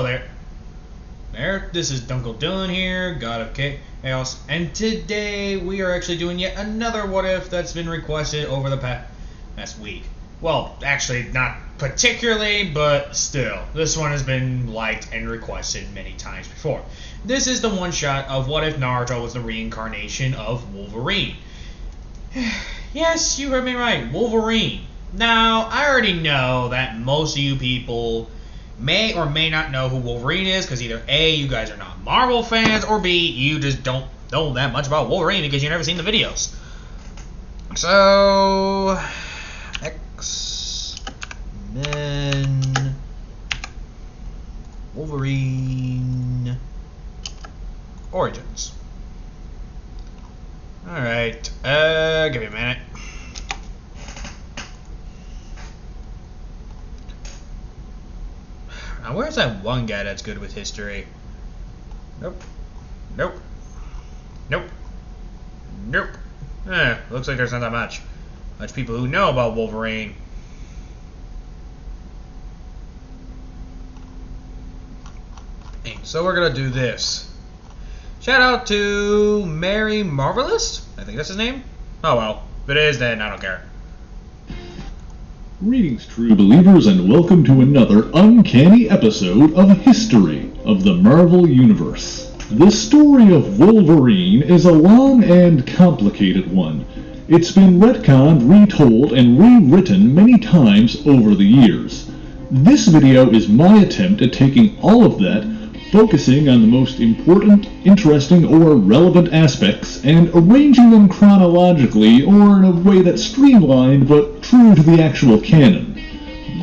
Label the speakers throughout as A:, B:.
A: Hello there. This is Dunkle Dylan here, God of Chaos, and today we are actually doing yet another What If that's been requested over the past week. Well, actually, not particularly, but still. This one has been liked and requested many times before. This is the one shot of what if Naruto was the reincarnation of Wolverine. Yes, you heard me right, Wolverine. Now, I already know that most of you people may or may not know who Wolverine is, because either A, you guys are not Marvel fans, or B, you just don't know that much about Wolverine because you've never seen the videos. So, X-Men Wolverine Origins. Alright, give me a minute. Now, where's that one guy that's good with history? Nope. Looks like there's not that much people who know about Wolverine. So we're gonna do this. Shout out to Mary Marvelous? I think that's his name? Oh well. If it is, then I don't care.
B: Greetings, true believers, and welcome to another uncanny episode of History of the Marvel Universe. The story of Wolverine is a long and complicated one. It's been retconned, retold, and rewritten many times over the years. This video is my attempt at taking all of that, focusing on the most important, interesting, or relevant aspects, and arranging them chronologically or in a way that's streamlined but true to the actual canon.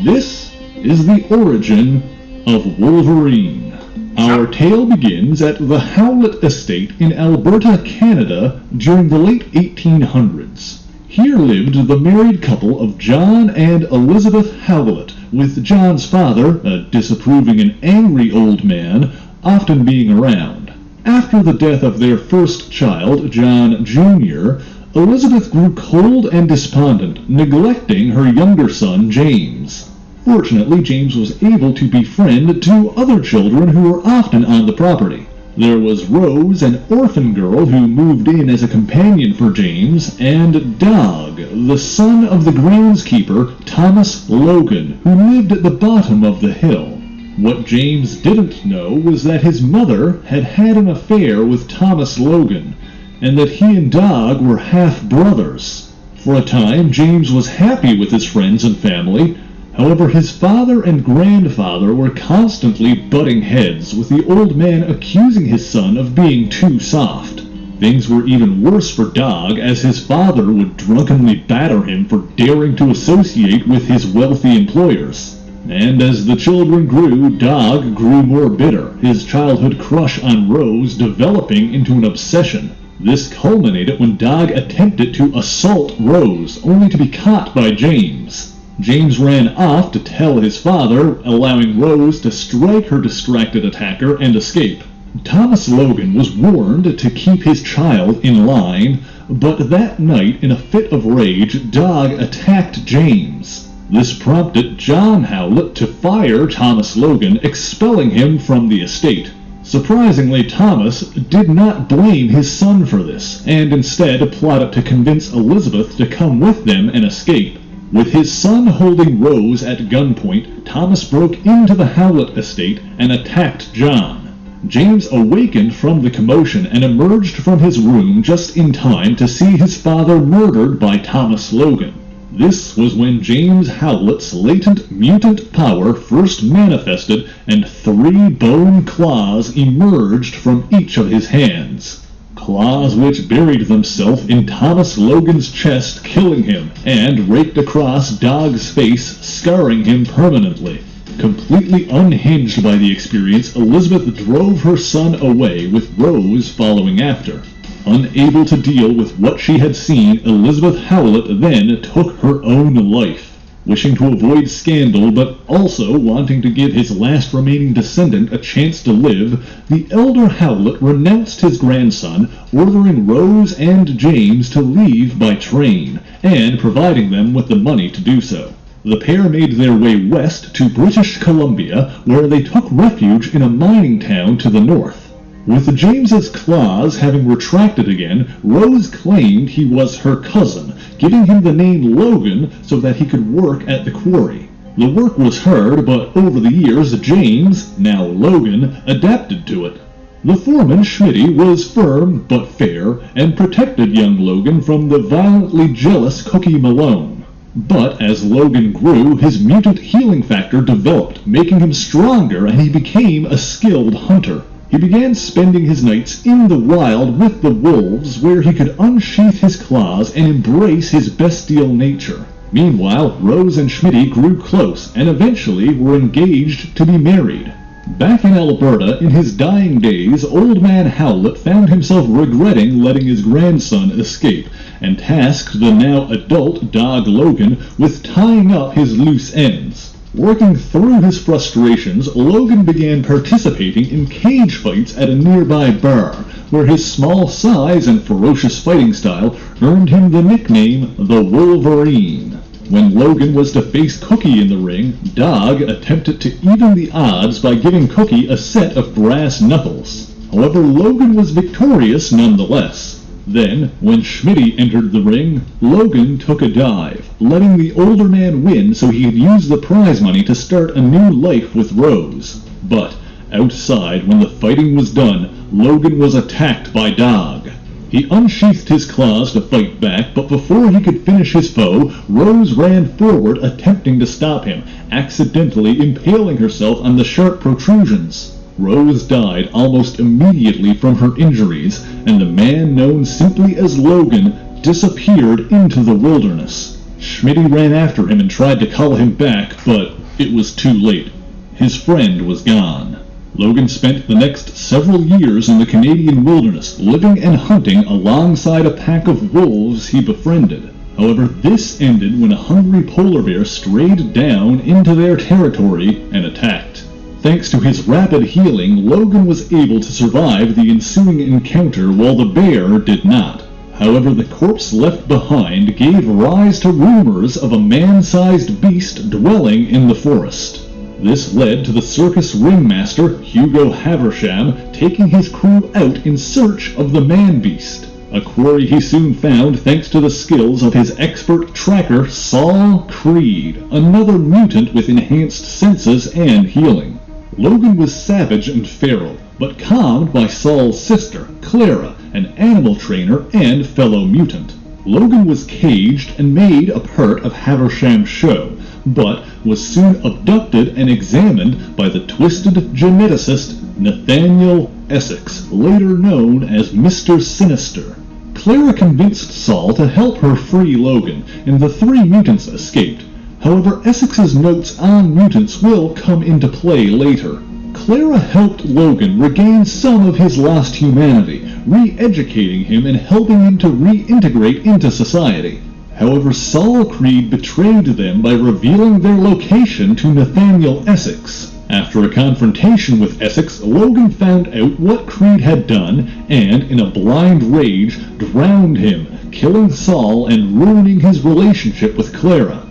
B: This is the origin of Wolverine. Our tale begins at the Howlett Estate in Alberta, Canada during the late 1800s. Here lived the married couple of John and Elizabeth Howlett, with John's father, a disapproving and angry old man, often being around. After the death of their first child, John Jr., Elizabeth grew cold and despondent, neglecting her younger son, James. Fortunately, James was able to befriend two other children who were often on the property. There was Rose, an orphan girl who moved in as a companion for James, and Dog, the son of the groundskeeper, Thomas Logan, who lived at the bottom of the hill. What James didn't know was that his mother had had an affair with Thomas Logan, and that he and Dog were half-brothers. For a time, James was happy with his friends and family. However, his father and grandfather were constantly butting heads, with the old man accusing his son of being too soft. Things were even worse for Dog, as his father would drunkenly batter him for daring to associate with his wealthy employers. And as the children grew, Dog grew more bitter, his childhood crush on Rose developing into an obsession. This culminated when Dog attempted to assault Rose, only to be caught by James. James ran off to tell his father, allowing Rose to strike her distracted attacker and escape. Thomas Logan was warned to keep his child in line, but that night, in a fit of rage, Dog attacked James. This prompted John Howlett to fire Thomas Logan, expelling him from the estate. Surprisingly, Thomas did not blame his son for this, and instead plotted to convince Elizabeth to come with them and escape. With his son holding Rose at gunpoint, Thomas broke into the Howlett estate and attacked John. James awakened from the commotion and emerged from his room just in time to see his father murdered by Thomas Logan. This was when James Howlett's latent mutant power first manifested and 3 bone claws emerged from each of his hands. Claws which buried themselves in Thomas Logan's chest, killing him, and raked across Dog's face, scarring him permanently. Completely unhinged by the experience, Elizabeth drove her son away, with Rose following after. Unable to deal with what she had seen, Elizabeth Howlett then took her own life. Wishing to avoid scandal, but also wanting to give his last remaining descendant a chance to live, the elder Howlett renounced his grandson, ordering Rose and James to leave by train, and providing them with the money to do so. The pair made their way west to British Columbia, where they took refuge in a mining town to the north. With James's claws having retracted again, Rose claimed he was her cousin, giving him the name Logan so that he could work at the quarry. The work was hard, but over the years James, now Logan, adapted to it. The foreman, Schmitty, was firm but fair, and protected young Logan from the violently jealous Cookie Malone. But as Logan grew, his mutant healing factor developed, making him stronger, and he became a skilled hunter. He began spending his nights in the wild with the wolves, where he could unsheath his claws and embrace his bestial nature. Meanwhile, Rose and Schmitty grew close, and eventually were engaged to be married. Back in Alberta, in his dying days, Old Man Howlett found himself regretting letting his grandson escape, and tasked the now adult dog Logan with tying up his loose ends. Working through his frustrations, Logan began participating in cage fights at a nearby bar, where his small size and ferocious fighting style earned him the nickname the Wolverine. When Logan was to face Cookie in the ring, Dog attempted to even the odds by giving Cookie a set of brass knuckles. However, Logan was victorious nonetheless. Then, when Schmitty entered the ring, Logan took a dive, letting the older man win so he could use the prize money to start a new life with Rose. But, outside, when the fighting was done, Logan was attacked by Dog. He unsheathed his claws to fight back, but before he could finish his foe, Rose ran forward attempting to stop him, accidentally impaling herself on the sharp protrusions. Rose died almost immediately from her injuries, and the man known simply as Logan disappeared into the wilderness. Schmitty ran after him and tried to call him back, but it was too late. His friend was gone. Logan spent the next several years in the Canadian wilderness, living and hunting alongside a pack of wolves he befriended. However, this ended when a hungry polar bear strayed down into their territory and attacked. Thanks to his rapid healing, Logan was able to survive the ensuing encounter while the bear did not. However, the corpse left behind gave rise to rumors of a man-sized beast dwelling in the forest. This led to the circus ringmaster, Hugo Haversham, taking his crew out in search of the man-beast, a quarry he soon found thanks to the skills of his expert tracker, Saul Creed, another mutant with enhanced senses and healing. Logan was savage and feral, but calmed by Saul's sister, Clara, an animal trainer and fellow mutant. Logan was caged and made a part of Haversham's show, but was soon abducted and examined by the twisted geneticist Nathaniel Essex, later known as Mr. Sinister. Clara convinced Saul to help her free Logan, and the three mutants escaped. However, Essex's notes on mutants will come into play later. Clara helped Logan regain some of his lost humanity, re-educating him and helping him to reintegrate into society. However, Saul Creed betrayed them by revealing their location to Nathaniel Essex. After a confrontation with Essex, Logan found out what Creed had done and, in a blind rage, drowned him, killing Saul and ruining his relationship with Clara.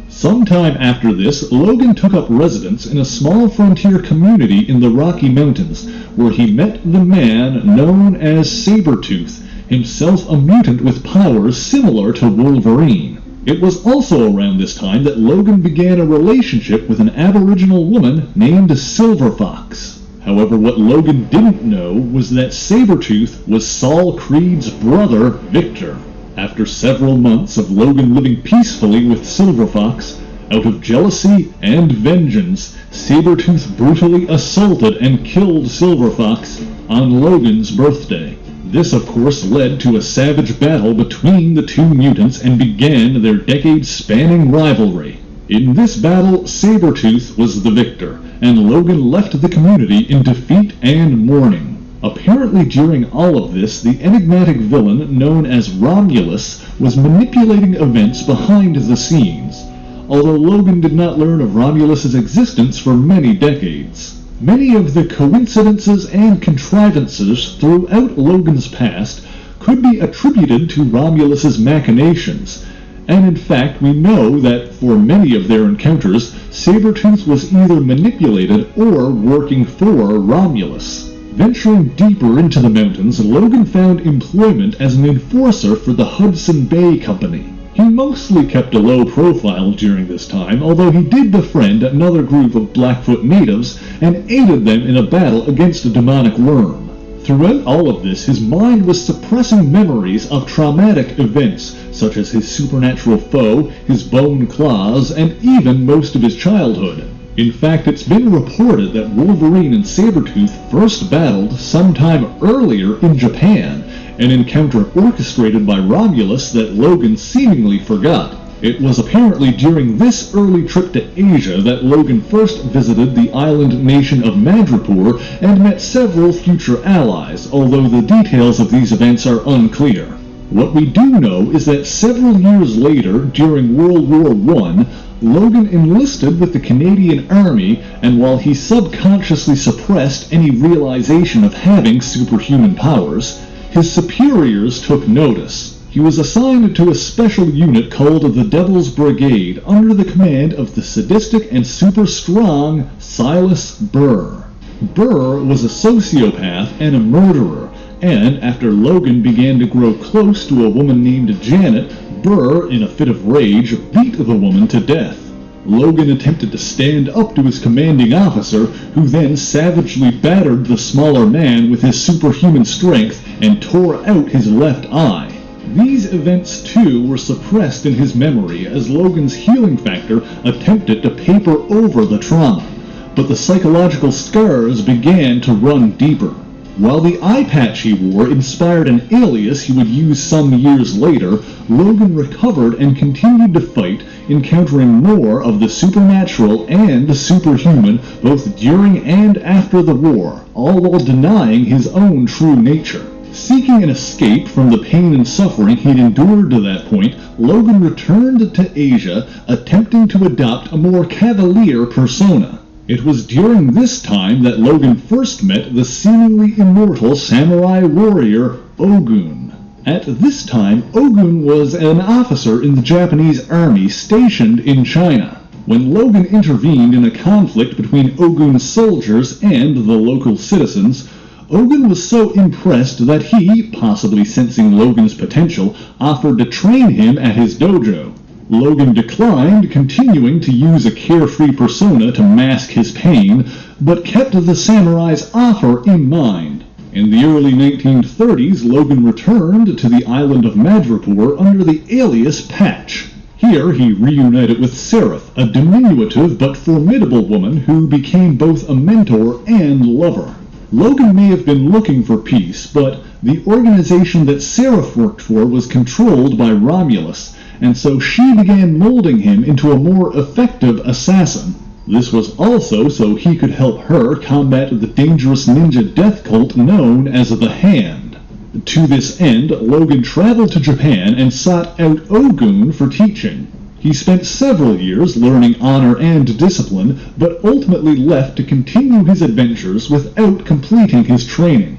B: Sometime after this, Logan took up residence in a small frontier community in the Rocky Mountains, where he met the man known as Sabretooth, himself a mutant with powers similar to Wolverine. It was also around this time that Logan began a relationship with an Aboriginal woman named Silver Fox. However, what Logan didn't know was that Sabretooth was Saul Creed's brother, Victor. After several months of Logan living peacefully with Silver Fox, out of jealousy and vengeance, Sabretooth brutally assaulted and killed Silver Fox on Logan's birthday. This, of course, led to a savage battle between the two mutants and began their decade-spanning rivalry. In this battle, Sabretooth was the victor, and Logan left the community in defeat and mourning. Apparently during all of this, the enigmatic villain known as Romulus was manipulating events behind the scenes, although Logan did not learn of Romulus's existence for many decades. Many of the coincidences and contrivances throughout Logan's past could be attributed to Romulus's machinations, And in fact, we know that for many of their encounters, Sabretooth was either manipulated or working for Romulus. Venturing deeper into the mountains, Logan found employment as an enforcer for the Hudson Bay Company. He mostly kept a low profile during this time, although he did befriend another group of Blackfoot natives and aided them in a battle against a demonic worm. Throughout all of this, his mind was suppressing memories of traumatic events, such as his supernatural foe, his bone claws, and even most of his childhood. In fact, it's been reported that Wolverine and Sabretooth first battled sometime earlier in Japan, an encounter orchestrated by Romulus that Logan seemingly forgot. It was apparently during this early trip to Asia that Logan first visited the island nation of Madripoor and met several future allies, although the details of these events are unclear. What we do know is that several years later, during World War I, Logan enlisted with the Canadian Army, and while he subconsciously suppressed any realization of having superhuman powers, his superiors took notice. He was assigned to a special unit called the Devil's Brigade under the command of the sadistic and super strong Silas Burr. Burr was a sociopath and a murderer, and after Logan began to grow close to a woman named Janet, Burr, in a fit of rage, beat the woman to death. Logan attempted to stand up to his commanding officer, who then savagely battered the smaller man with his superhuman strength and tore out his left eye. These events, too, were suppressed in his memory as Logan's healing factor attempted to paper over the trauma, but the psychological scars began to run deeper. While the eye patch he wore inspired an alias he would use some years later, Logan recovered and continued to fight, encountering more of the supernatural and superhuman both during and after the war, all while denying his own true nature. Seeking an escape from the pain and suffering he'd endured to that point, Logan returned to Asia, attempting to adopt a more cavalier persona. It was during this time that Logan first met the seemingly immortal samurai warrior Ogun. At this time, Ogun was an officer in the Japanese army stationed in China. When Logan intervened in a conflict between Ogun's soldiers and the local citizens, Ogun was so impressed that he, possibly sensing Logan's potential, offered to train him at his dojo. Logan declined, continuing to use a carefree persona to mask his pain, but kept the samurai's offer in mind. In the early 1930s, Logan returned to the island of Madripoor under the alias Patch. Here he reunited with Seraph, a diminutive but formidable woman who became both a mentor and lover. Logan may have been looking for peace, but the organization that Seraph worked for was controlled by Romulus, and so she began molding him into a more effective assassin. This was also so he could help her combat the dangerous ninja death cult known as the Hand. To this end, Logan traveled to Japan and sought out Ogun for teaching. He spent several years learning honor and discipline, but ultimately left to continue his adventures without completing his training.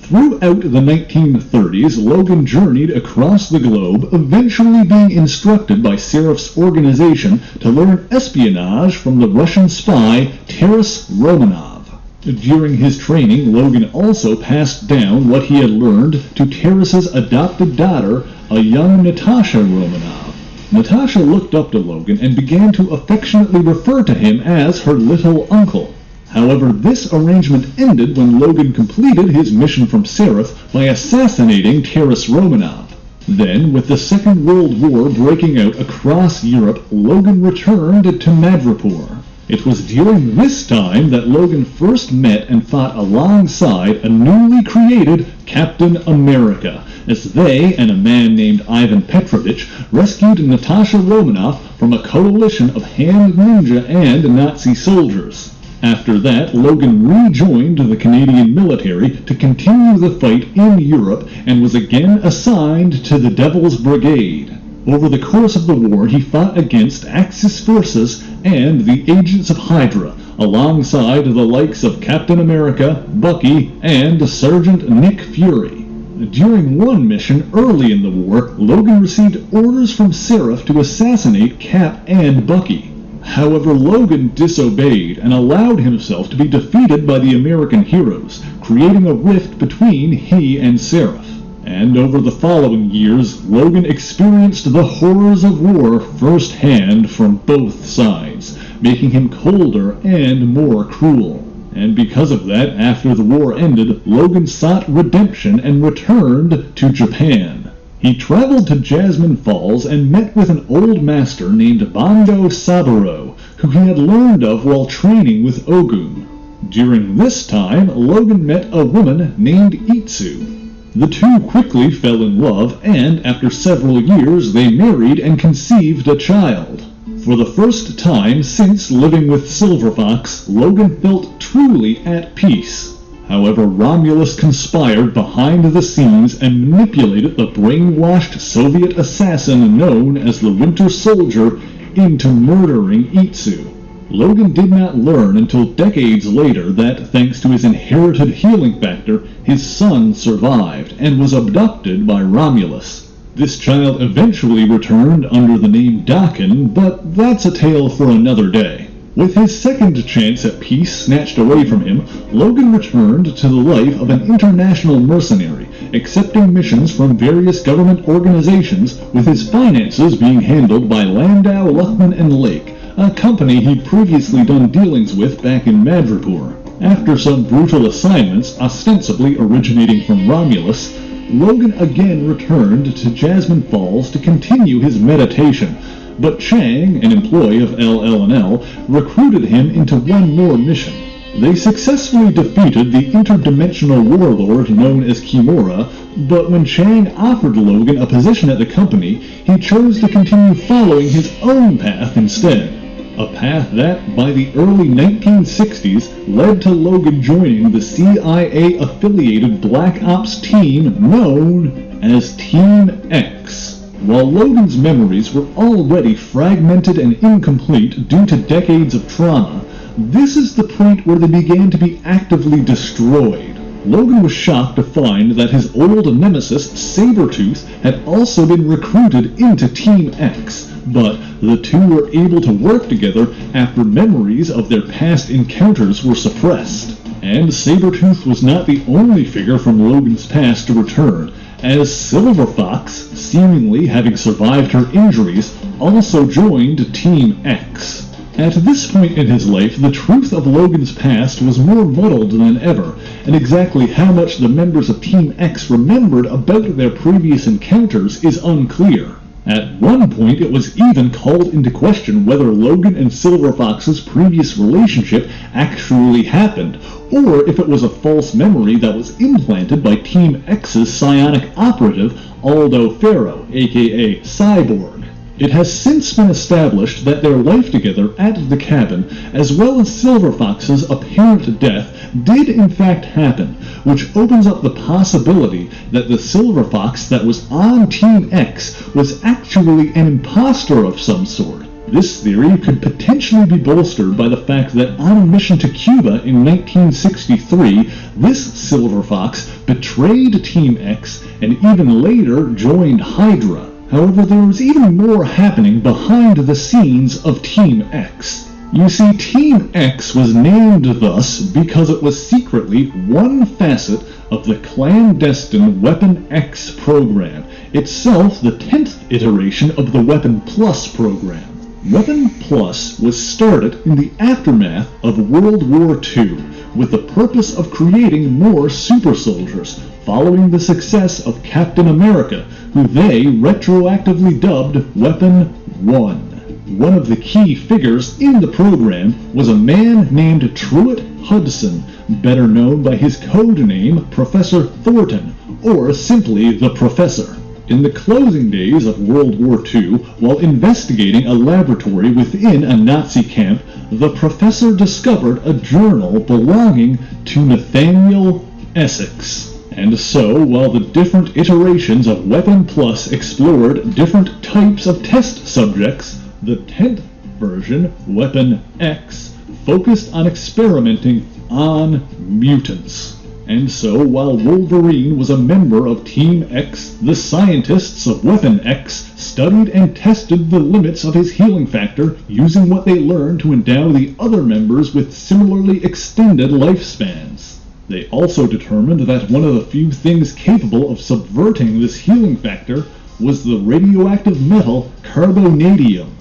B: Throughout the 1930s, Logan journeyed across the globe, eventually being instructed by Seraph's organization to learn espionage from the Russian spy Taras Romanov. During his training, Logan also passed down what he had learned to Taras's adopted daughter, a young Natasha Romanov. Natasha looked up to Logan and began to affectionately refer to him as her little uncle. However, this arrangement ended when Logan completed his mission from Seraph by assassinating Taras Romanov. Then, with the Second World War breaking out across Europe, Logan returned to Madripoor. It was during this time that Logan first met and fought alongside a newly created Captain America, as they and a man named Ivan Petrovich rescued Natasha Romanoff from a coalition of Hand Ninja and Nazi soldiers. After that, Logan rejoined the Canadian military to continue the fight in Europe and was again assigned to the Devil's Brigade. Over the course of the war, he fought against Axis forces and the agents of Hydra, alongside the likes of Captain America, Bucky, and Sergeant Nick Fury. During one mission early in the war, Logan received orders from Seraph to assassinate Cap and Bucky. However, Logan disobeyed and allowed himself to be defeated by the American heroes, creating a rift between he and Seraph. And over the following years, Logan experienced the horrors of war firsthand from both sides, making him colder and more cruel. And because of that, after the war ended, Logan sought redemption and returned to Japan. He traveled to Jasmine Falls and met with an old master named Bando Saburo, who he had learned of while training with Ogun. During this time, Logan met a woman named Itsu. The two quickly fell in love, and after several years they married and conceived a child. For the first time since living with Silver Fox, Logan felt truly at peace. However, Romulus conspired behind the scenes and manipulated the brainwashed Soviet assassin known as the Winter Soldier into murdering Itsu. Logan did not learn until decades later that, thanks to his inherited healing factor, his son survived and was abducted by Romulus. This child eventually returned under the name Dakin, but that's a tale for another day. With his second chance at peace snatched away from him, Logan returned to the life of an international mercenary, accepting missions from various government organizations, with his finances being handled by Landau, Luckman, and Lake, a company he'd previously done dealings with back in Madripoor. After some brutal assignments, ostensibly originating from Romulus, Logan again returned to Jasmine Falls to continue his meditation, but Chang, an employee of LL&L, recruited him into one more mission. They successfully defeated the interdimensional warlord known as Kimura, but when Chang offered Logan a position at the company, he chose to continue following his own path instead. A path that, by the early 1960s, led to Logan joining the CIA-affiliated Black Ops team known as Team X. While Logan's memories were already fragmented and incomplete due to decades of trauma, this is the point where they began to be actively destroyed. Logan was shocked to find that his old nemesis, Sabretooth, had also been recruited into Team X, but the two were able to work together after memories of their past encounters were suppressed. And Sabretooth was not the only figure from Logan's past to return, as Silver Fox, seemingly having survived her injuries, also joined Team X. At this point in his life, the truth of Logan's past was more muddled than ever, and exactly how much the members of Team X remembered about their previous encounters is unclear. At one point, it was even called into question whether Logan and Silver Fox's previous relationship actually happened, or if it was a false memory that was implanted by Team X's psionic operative, Aldo Ferro, aka Cyborg. It has since been established that their life together at the cabin, as well as Silver Fox's apparent death, did in fact happen, which opens up the possibility that the Silver Fox that was on Team X was actually an imposter of some sort. This theory could potentially be bolstered by the fact that on a mission to Cuba in 1963, this Silver Fox betrayed Team X and even later joined Hydra. However, there was even more happening behind the scenes of Team X. You see, Team X was named thus because it was secretly one facet of the clandestine Weapon X program, itself the 10th iteration of the Weapon Plus program. Weapon Plus was started in the aftermath of World War II with the purpose of creating more super soldiers, following the success of Captain America, who they retroactively dubbed Weapon 1. One of the key figures in the program was a man named Truett Hudson, better known by his code name Professor Thornton, or simply the Professor. In the closing days of World War II, while investigating a laboratory within a Nazi camp, the Professor discovered a journal belonging to Nathaniel Essex. And so, while the different iterations of Weapon Plus explored different types of test subjects, the 10th version, Weapon X, focused on experimenting on mutants. And so, while Wolverine was a member of Team X, the scientists of Weapon X studied and tested the limits of his healing factor using what they learned to endow the other members with similarly extended lifespans. They also determined that one of the few things capable of subverting this healing factor was the radioactive metal carbonadium.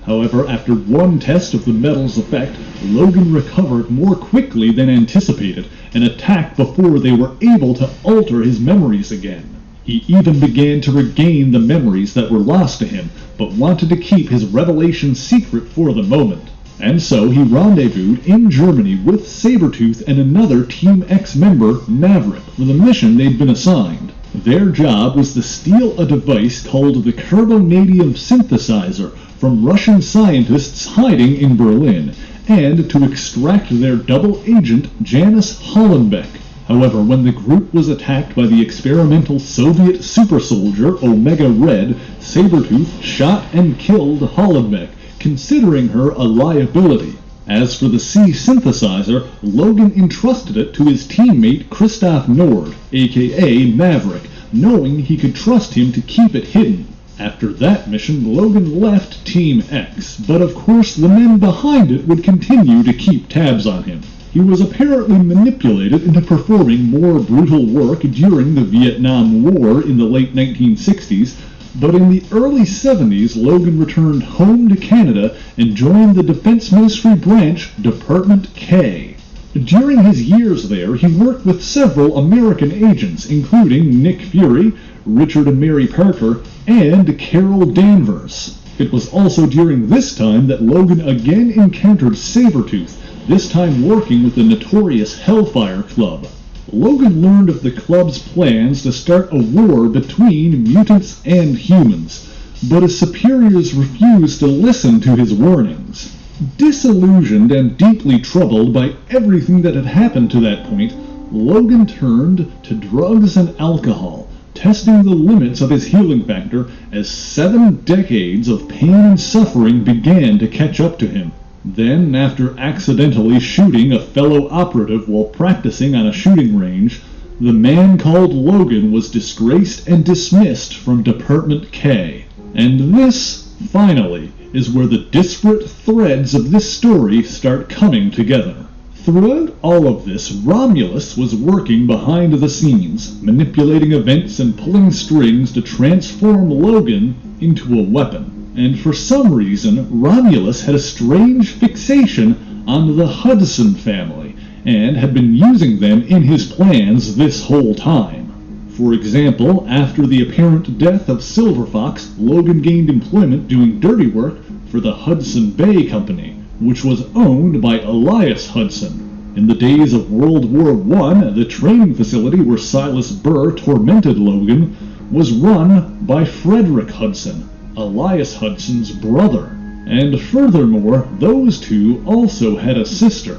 B: However, after one test of the metal's effect, Logan recovered more quickly than anticipated and attacked before they were able to alter his memories again. He even began to regain the memories that were lost to him, but wanted to keep his revelation secret for the moment. And so he rendezvoused in Germany with Sabretooth and another Team X member, Maverick, for the mission they'd been assigned. Their job was to steal a device called the carbonadium synthesizer from Russian scientists hiding in Berlin, and to extract their double agent, Janice Hollenbeck. However, when the group was attacked by the experimental Soviet super soldier Omega Red, Sabretooth shot and killed Hollenbeck, considering her a liability. As for the C synthesizer, Logan entrusted it to his teammate Christoph Nord, aka Maverick, knowing he could trust him to keep it hidden. After that mission, Logan left Team X, but of course the men behind it would continue to keep tabs on him. He was apparently manipulated into performing more brutal work during the Vietnam War in the late 1960s, but in the early 70s, Logan returned home to Canada and joined the Defense Ministry branch, Department K. During his years there, he worked with several American agents, including Nick Fury, Richard and Mary Parker, and Carol Danvers. It was also during this time that Logan again encountered Sabretooth, this time working with the notorious Hellfire Club. Logan learned of the club's plans to start a war between mutants and humans, but his superiors refused to listen to his warnings. Disillusioned and deeply troubled by everything that had happened to that point, Logan turned to drugs and alcohol, testing the limits of his healing factor as 7 decades of pain and suffering began to catch up to him. Then, after accidentally shooting a fellow operative while practicing on a shooting range, the man called Logan was disgraced and dismissed from Department K. And this, finally, is where the disparate threads of this story start coming together. Throughout all of this, Romulus was working behind the scenes, manipulating events and pulling strings to transform Logan into a weapon. And for some reason, Romulus had a strange fixation on the Hudson family, and had been using them in his plans this whole time. For example, after the apparent death of Silver Fox, Logan gained employment doing dirty work for the Hudson Bay Company, which was owned by Elias Hudson. In the days of World War I, the training facility where Silas Burr tormented Logan was run by Frederick Hudson, Elias Hudson's brother. And furthermore, those two also had a sister,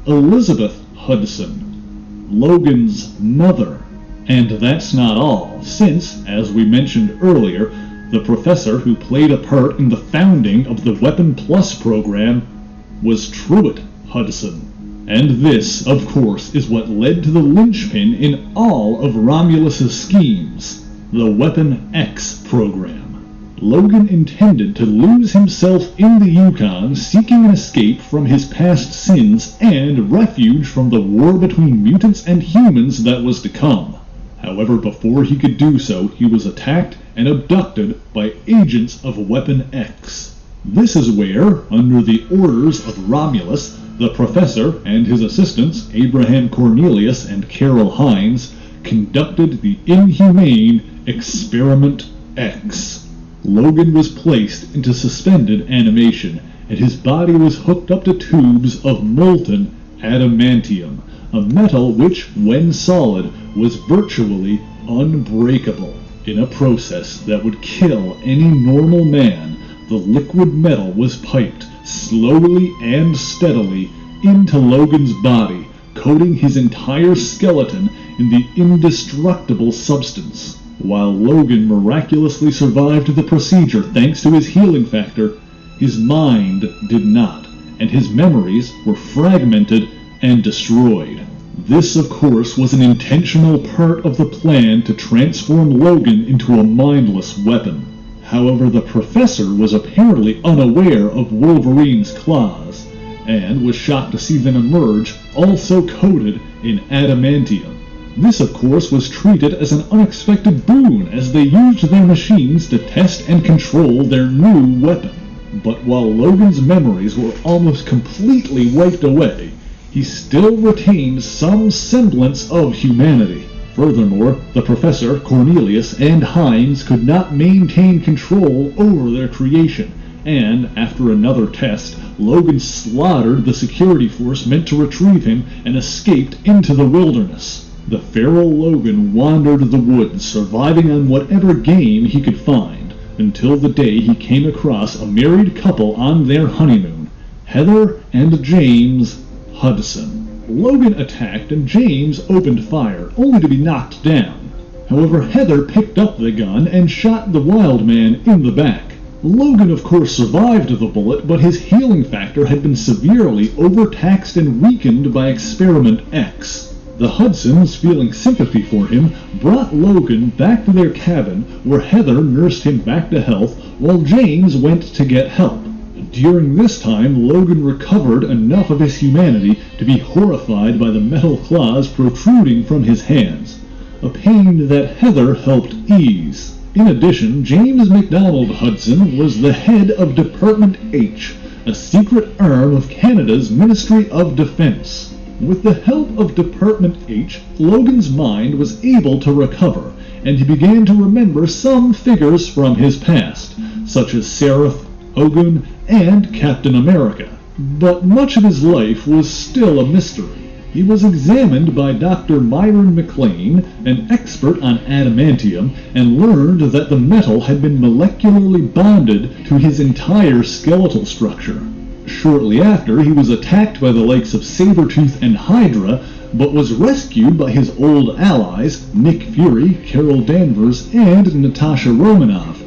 B: Elizabeth Hudson, Logan's mother. And that's not all, since, as we mentioned earlier, the professor who played a part in the founding of the Weapon Plus program was Truett Hudson. And this, of course, is what led to the linchpin in all of Romulus's schemes, the Weapon X program. Logan intended to lose himself in the Yukon, seeking an escape from his past sins and refuge from the war between mutants and humans that was to come. However, before he could do so, he was attacked and abducted by agents of Weapon X. This is where, under the orders of Romulus, the professor and his assistants, Abraham Cornelius and Carol Hines, conducted the inhumane Experiment X. Logan was placed into suspended animation, and his body was hooked up to tubes of molten adamantium, a metal which, when solid, was virtually unbreakable. In a process that would kill any normal man, the liquid metal was piped slowly and steadily into Logan's body, coating his entire skeleton in the indestructible substance. While Logan miraculously survived the procedure thanks to his healing factor, his mind did not, and his memories were fragmented and destroyed. This, of course, was an intentional part of the plan to transform Logan into a mindless weapon. However, the professor was apparently unaware of Wolverine's claws, and was shocked to see them emerge, also coated in adamantium. This, of course, was treated as an unexpected boon as they used their machines to test and control their new weapon. But while Logan's memories were almost completely wiped away, he still retained some semblance of humanity. Furthermore, the professor, Cornelius, and Hines could not maintain control over their creation, and, after another test, Logan slaughtered the security force meant to retrieve him and escaped into the wilderness. The feral Logan wandered the woods, surviving on whatever game he could find, until the day he came across a married couple on their honeymoon, Heather and James Hudson. Logan attacked and James opened fire, only to be knocked down. However, Heather picked up the gun and shot the wild man in the back. Logan, of course, survived the bullet, but his healing factor had been severely overtaxed and weakened by Experiment X. The Hudsons, feeling sympathy for him, brought Logan back to their cabin, where Heather nursed him back to health, while James went to get help. During this time, Logan recovered enough of his humanity to be horrified by the metal claws protruding from his hands, a pain that Heather helped ease. In addition, James MacDonald Hudson was the head of Department H, a secret arm of Canada's Ministry of Defense. With the help of Department H, Logan's mind was able to recover, and he began to remember some figures from his past, such as Seraph, Ogun, and Captain America. But much of his life was still a mystery. He was examined by Dr. Myron McLean, an expert on adamantium, and learned that the metal had been molecularly bonded to his entire skeletal structure. Shortly after, he was attacked by the likes of Sabretooth and Hydra, but was rescued by his old allies, Nick Fury, Carol Danvers, and Natasha Romanoff.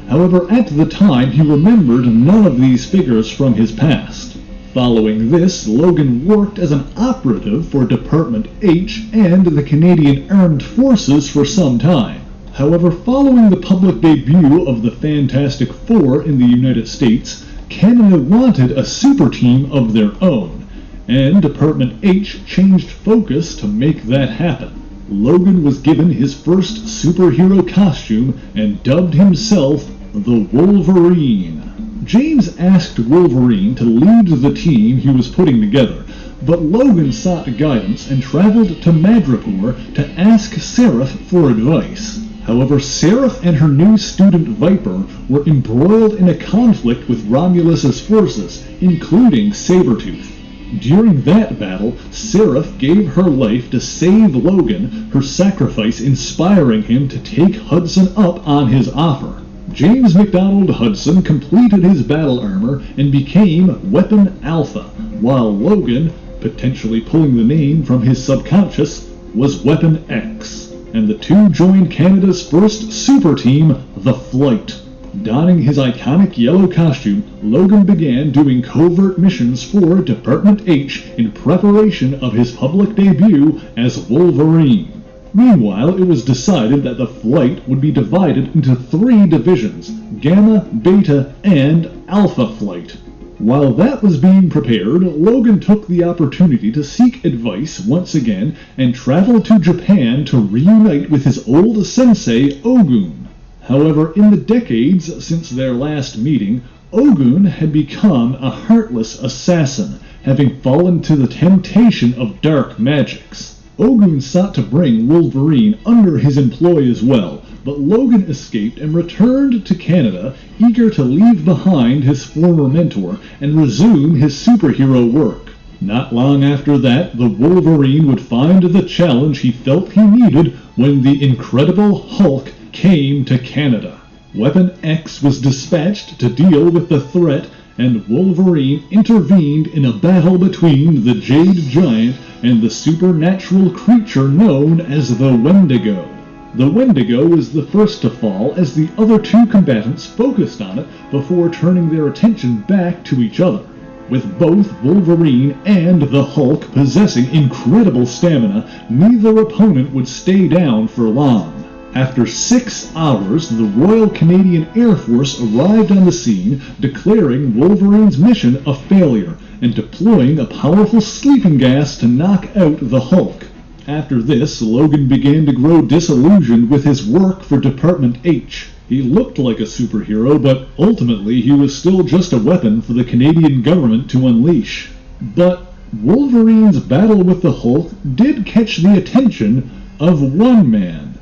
B: However, at the time, he remembered none of these figures from his past. Following this, Logan worked as an operative for Department H and the Canadian Armed Forces for some time. However, following the public debut of the Fantastic Four in the United States, Canada wanted a super team of their own, and Department H changed focus to make that happen. Logan was given his first superhero costume and dubbed himself the Wolverine. James asked Wolverine to lead the team he was putting together, but Logan sought guidance and traveled to Madripoor to ask Seraph for advice. However, Seraph and her new student Viper were embroiled in a conflict with Romulus's forces, including Sabretooth. During that battle, Seraph gave her life to save Logan, her sacrifice inspiring him to take Hudson up on his offer. James MacDonald Hudson completed his battle armor and became Weapon Alpha, while Logan, potentially pulling the name from his subconscious, was Weapon X, and the two joined Canada's first super team, the Flight. Donning his iconic yellow costume, Logan began doing covert missions for Department H in preparation of his public debut as Wolverine. Meanwhile, it was decided that the Flight would be divided into 3 divisions, Gamma, Beta, and Alpha Flight. While that was being prepared, Logan took the opportunity to seek advice once again and traveled to Japan to reunite with his old sensei, Ogun. However, in the decades since their last meeting, Ogun had become a heartless assassin, having fallen to the temptation of dark magics. Ogun sought to bring Wolverine under his employ as well, but Logan escaped and returned to Canada, eager to leave behind his former mentor and resume his superhero work. Not long after that, the Wolverine would find the challenge he felt he needed when the Incredible Hulk came to Canada. Weapon X was dispatched to deal with the threat, and Wolverine intervened in a battle between the Jade Giant and the supernatural creature known as the Wendigo. The Wendigo was the first to fall, as the other 2 combatants focused on it before turning their attention back to each other. With both Wolverine and the Hulk possessing incredible stamina, neither opponent would stay down for long. After 6 hours, the Royal Canadian Air Force arrived on the scene, declaring Wolverine's mission a failure and deploying a powerful sleeping gas to knock out the Hulk. After this, Logan began to grow disillusioned with his work for Department H. He looked like a superhero, but ultimately he was still just a weapon for the Canadian government to unleash. But Wolverine's battle with the Hulk did catch the attention of one man.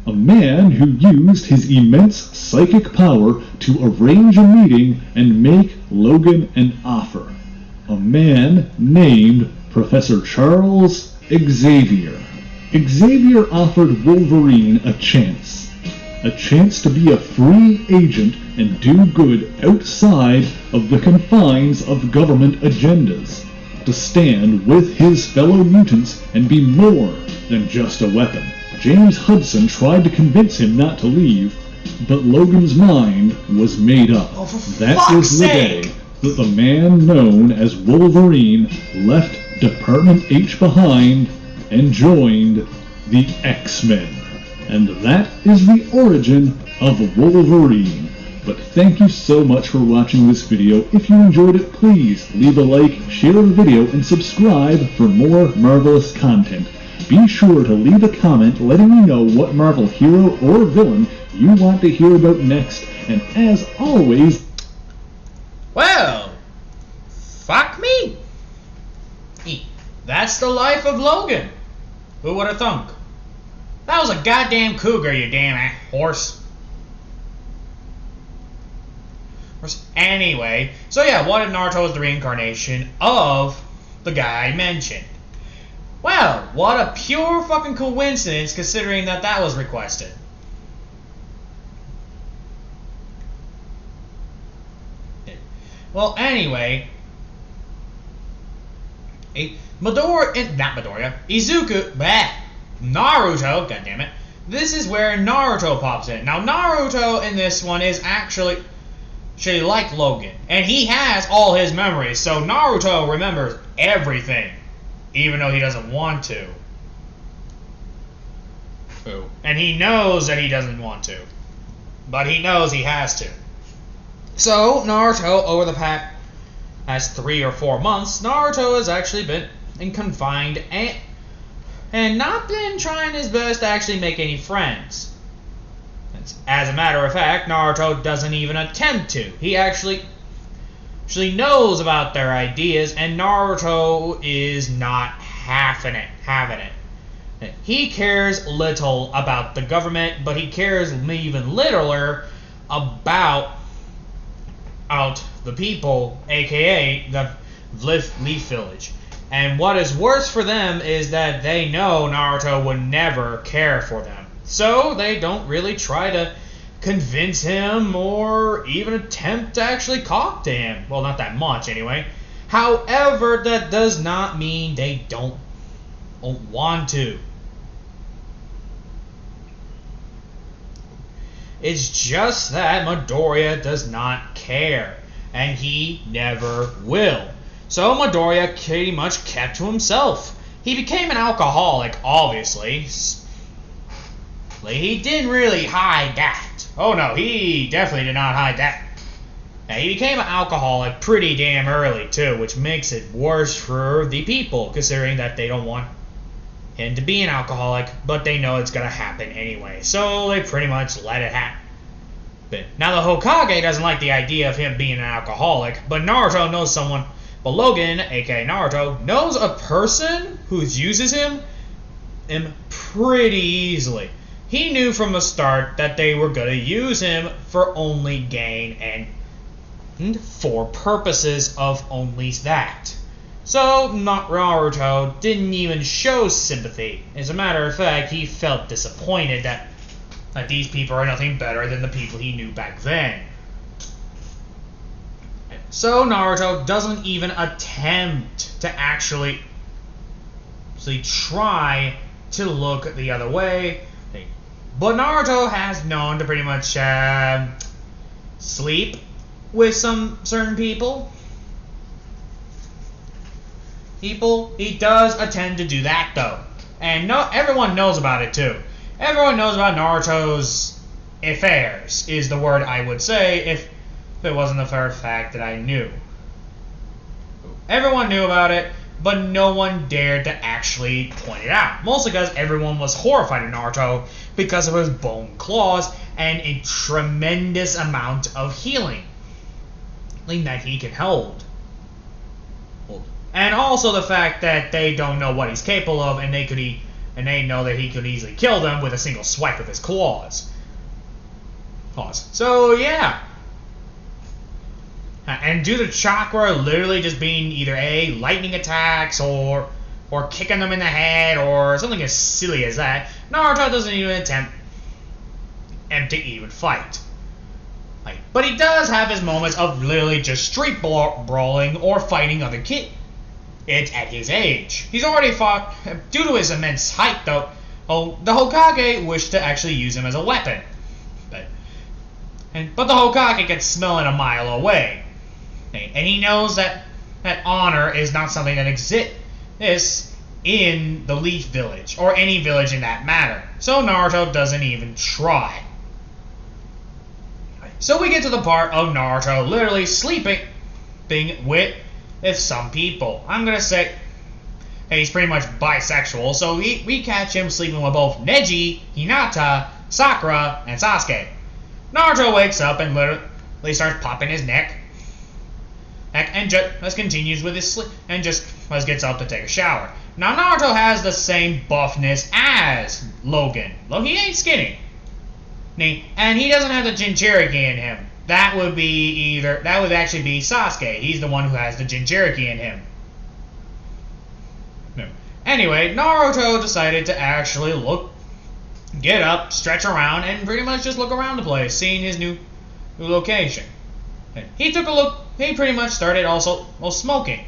B: A man who used his immense psychic power to arrange a meeting and make Logan an offer. A man named Professor Charles Xavier. Xavier offered Wolverine a chance to be a free agent and do good outside of the confines of government agendas, to stand with his fellow mutants and be more than just a weapon. James Hudson tried to convince him not to leave, but Logan's mind was made up. That was the day that the man known as Wolverine left Department H behind and joined the X-Men. And that is the origin of Wolverine. But thank you so much for watching this video. If you enjoyed it, please leave a like, share the video, and subscribe for more marvelous content. Be sure to leave a comment letting me know what Marvel hero or villain you want to hear about next. And as always...
A: Well, fuck me. That's the life of Logan. Who would have thunk? That was a goddamn cougar, you damn horse. Anyway, so yeah, what if Naruto is the reincarnation of the guy I mentioned? Well, what a pure fucking coincidence considering that was requested. Well, anyway, Izuku, Naruto, goddammit, this is where Naruto pops in. Now, Naruto in this one is actually like Logan, and he has all his memories, so Naruto remembers everything, even though he doesn't want to. Ooh. And he knows that he doesn't want to, but he knows he has to. So, Naruto, over the past 3 or 4 months, Naruto has actually been confined and not been trying his best to actually make any friends. As a matter of fact, Naruto doesn't even attempt to. He actually knows about their ideas, and Naruto is not having it. He cares little about the government, but he cares even littler about the people, aka the Leaf Village. And what is worse for them is that they know Naruto would never care for them. So they don't really try to convince him or even attempt to actually talk to him. Well, not that much anyway. However, that does not mean they don't want to. It's just that Midoriya does not care, and he never will. So Midoriya pretty much kept to himself. He became an alcoholic, obviously. He didn't really hide that. Oh no, he definitely did not hide that. Now, he became an alcoholic pretty damn early too, which makes it worse for the people, considering that they don't want him to be an alcoholic, but they know it's gonna happen anyway. So they pretty much let it happen. Now the Hokage doesn't like the idea of him being an alcoholic, but Naruto knows someone. But Logan, aka Naruto, knows a person who uses him pretty easily. He knew from the start that they were going to use him for only gain and for purposes of only that. So Naruto didn't even show sympathy. As a matter of fact, he felt disappointed that these people are nothing better than the people he knew back then. So Naruto doesn't even attempt to actually try to look the other way. But Naruto has known to pretty much sleep with some certain people. he does attend to do that though. And everyone knows about it too. Everyone knows about Naruto's affairs, is the word I would say if it wasn't for the fact that I knew. Everyone knew about it, but no one dared to actually point it out. Mostly because everyone was horrified of Naruto because of his bone claws and a tremendous amount of healing that he can hold. And also the fact that they don't know what he's capable of, and they know that he could easily kill them with a single swipe of his claws. So yeah. And due to chakra literally just being either lightning attacks or kicking them in the head or something as silly as that, Naruto doesn't even attempt to even fight. But he does have his moments of literally just street brawling or fighting other kids. It's at his age. He's already fought. Due to his immense height, though, the Hokage wished to actually use him as a weapon. But the Hokage can smell it a mile away. And he knows that honor is not something that exists in the Leaf Village, or any village in that matter. So Naruto doesn't even try. So we get to the part of Naruto literally sleeping with some people. I'm going to say he's pretty much bisexual, so we catch him sleeping with both Neji, Hinata, Sakura, and Sasuke. Naruto wakes up and literally starts popping his neck and just continues with his sleep and just gets up to take a shower. Now Naruto has the same buffness as Logan. He ain't skinny. And he doesn't have the Jinchuriki in him. That would actually be Sasuke. He's the one who has the Jinchuriki in him. No. Anyway, Naruto decided to actually get up, stretch around, and pretty much just look around the place, seeing his new location. And he took a look. He pretty much started also smoking,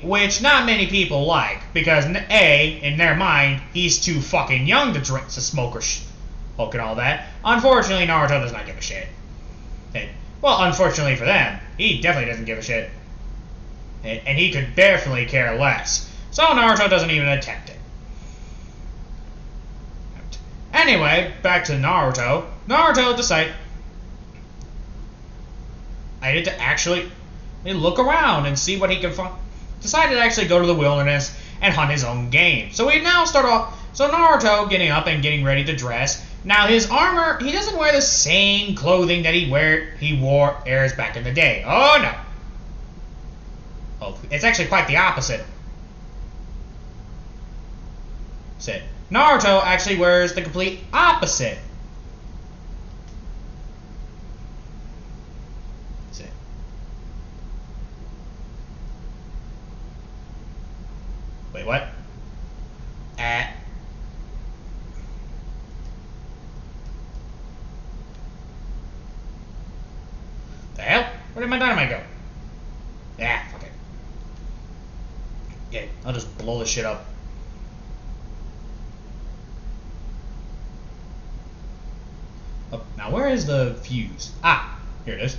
A: which not many people like, because in their mind, he's too fucking young to smoke or smoke and all that. Unfortunately, Naruto does not give a shit. Well, unfortunately for them, he definitely doesn't give a shit. And he could definitely care less. So Naruto doesn't even attempt it. Anyway, back to Naruto. Naruto decided to actually look around and see what he could find. Decided to actually go to the wilderness and hunt his own game. So we now start off. So Naruto getting up and getting ready to dress. Now his armor, he doesn't wear the same clothing that he wore airs back in the day. Oh no. Oh, it's actually quite the opposite. Naruto actually wears the complete opposite. Wait, what? The hell? Where did my dynamite go? Yeah, fuck it. Yeah, I'll just blow this shit up. Oh, now where is the fuse? Ah, here it is.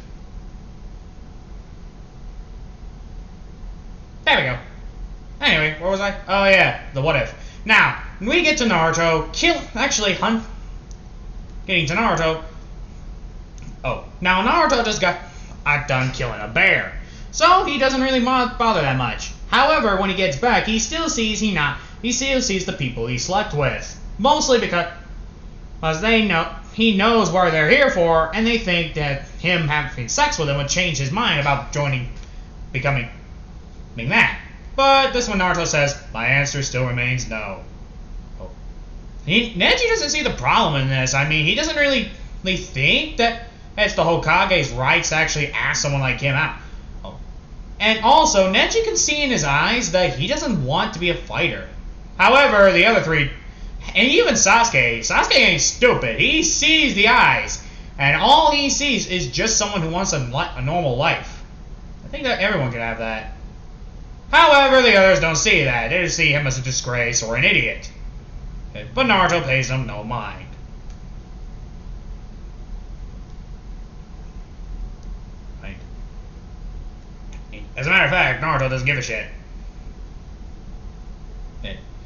A: There we go. Anyway, where was I? Oh yeah, the what if. Now, when we get to Naruto, getting to Naruto. Oh, now Naruto just got done killing a bear, so he doesn't really bother that much. However, when he gets back, he still sees the people he slept with, mostly because he knows where they're here for, and they think that him having sex with them would change his mind about becoming that. But this one Naruto says, my answer still remains no. Oh. Neji doesn't see the problem in this. I mean, he doesn't really think that it's the Hokage's rights to actually ask someone like him out. Oh. And also, Neji can see in his eyes that he doesn't want to be a fighter. However, the other three, and even Sasuke ain't stupid. He sees the eyes, and all he sees is just someone who wants a normal life. I think that everyone can have that. However, the others don't see that. They just see him as a disgrace or an idiot. But Naruto pays them no mind. As a matter of fact, Naruto doesn't give a shit.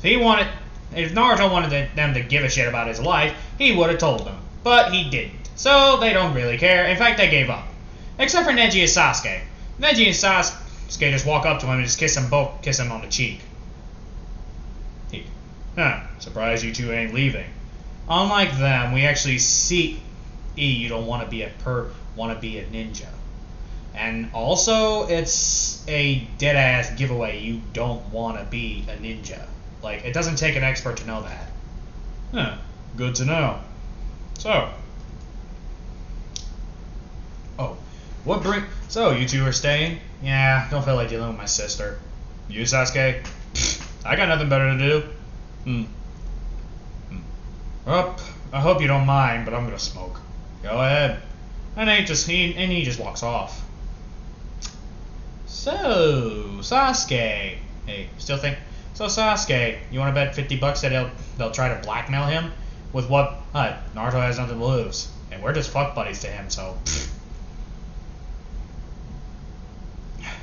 A: If Naruto wanted them to give a shit about his life, he would have told them. But he didn't. So they don't really care. In fact, they gave up. Except for Neji and Sasuke. Neji and Sasuke just walk up to him and just kiss him on the cheek. Surprised you two ain't leaving. Unlike them, we actually see you don't want to be a ninja. And also, it's a dead-ass giveaway you don't want to be a ninja. Like, it doesn't take an expert to know that. Good to know. So. So, you two are staying? Yeah, don't feel like dealing with my sister. You, Sasuke? I got nothing better to do. I hope you don't mind, but I'm gonna smoke. Go ahead. And he just walks off. So, Sasuke. Hey, still think? So, Sasuke, you want to bet $50 that they'll try to blackmail him? With what? Naruto has nothing to lose. And we're just fuck buddies to him, so.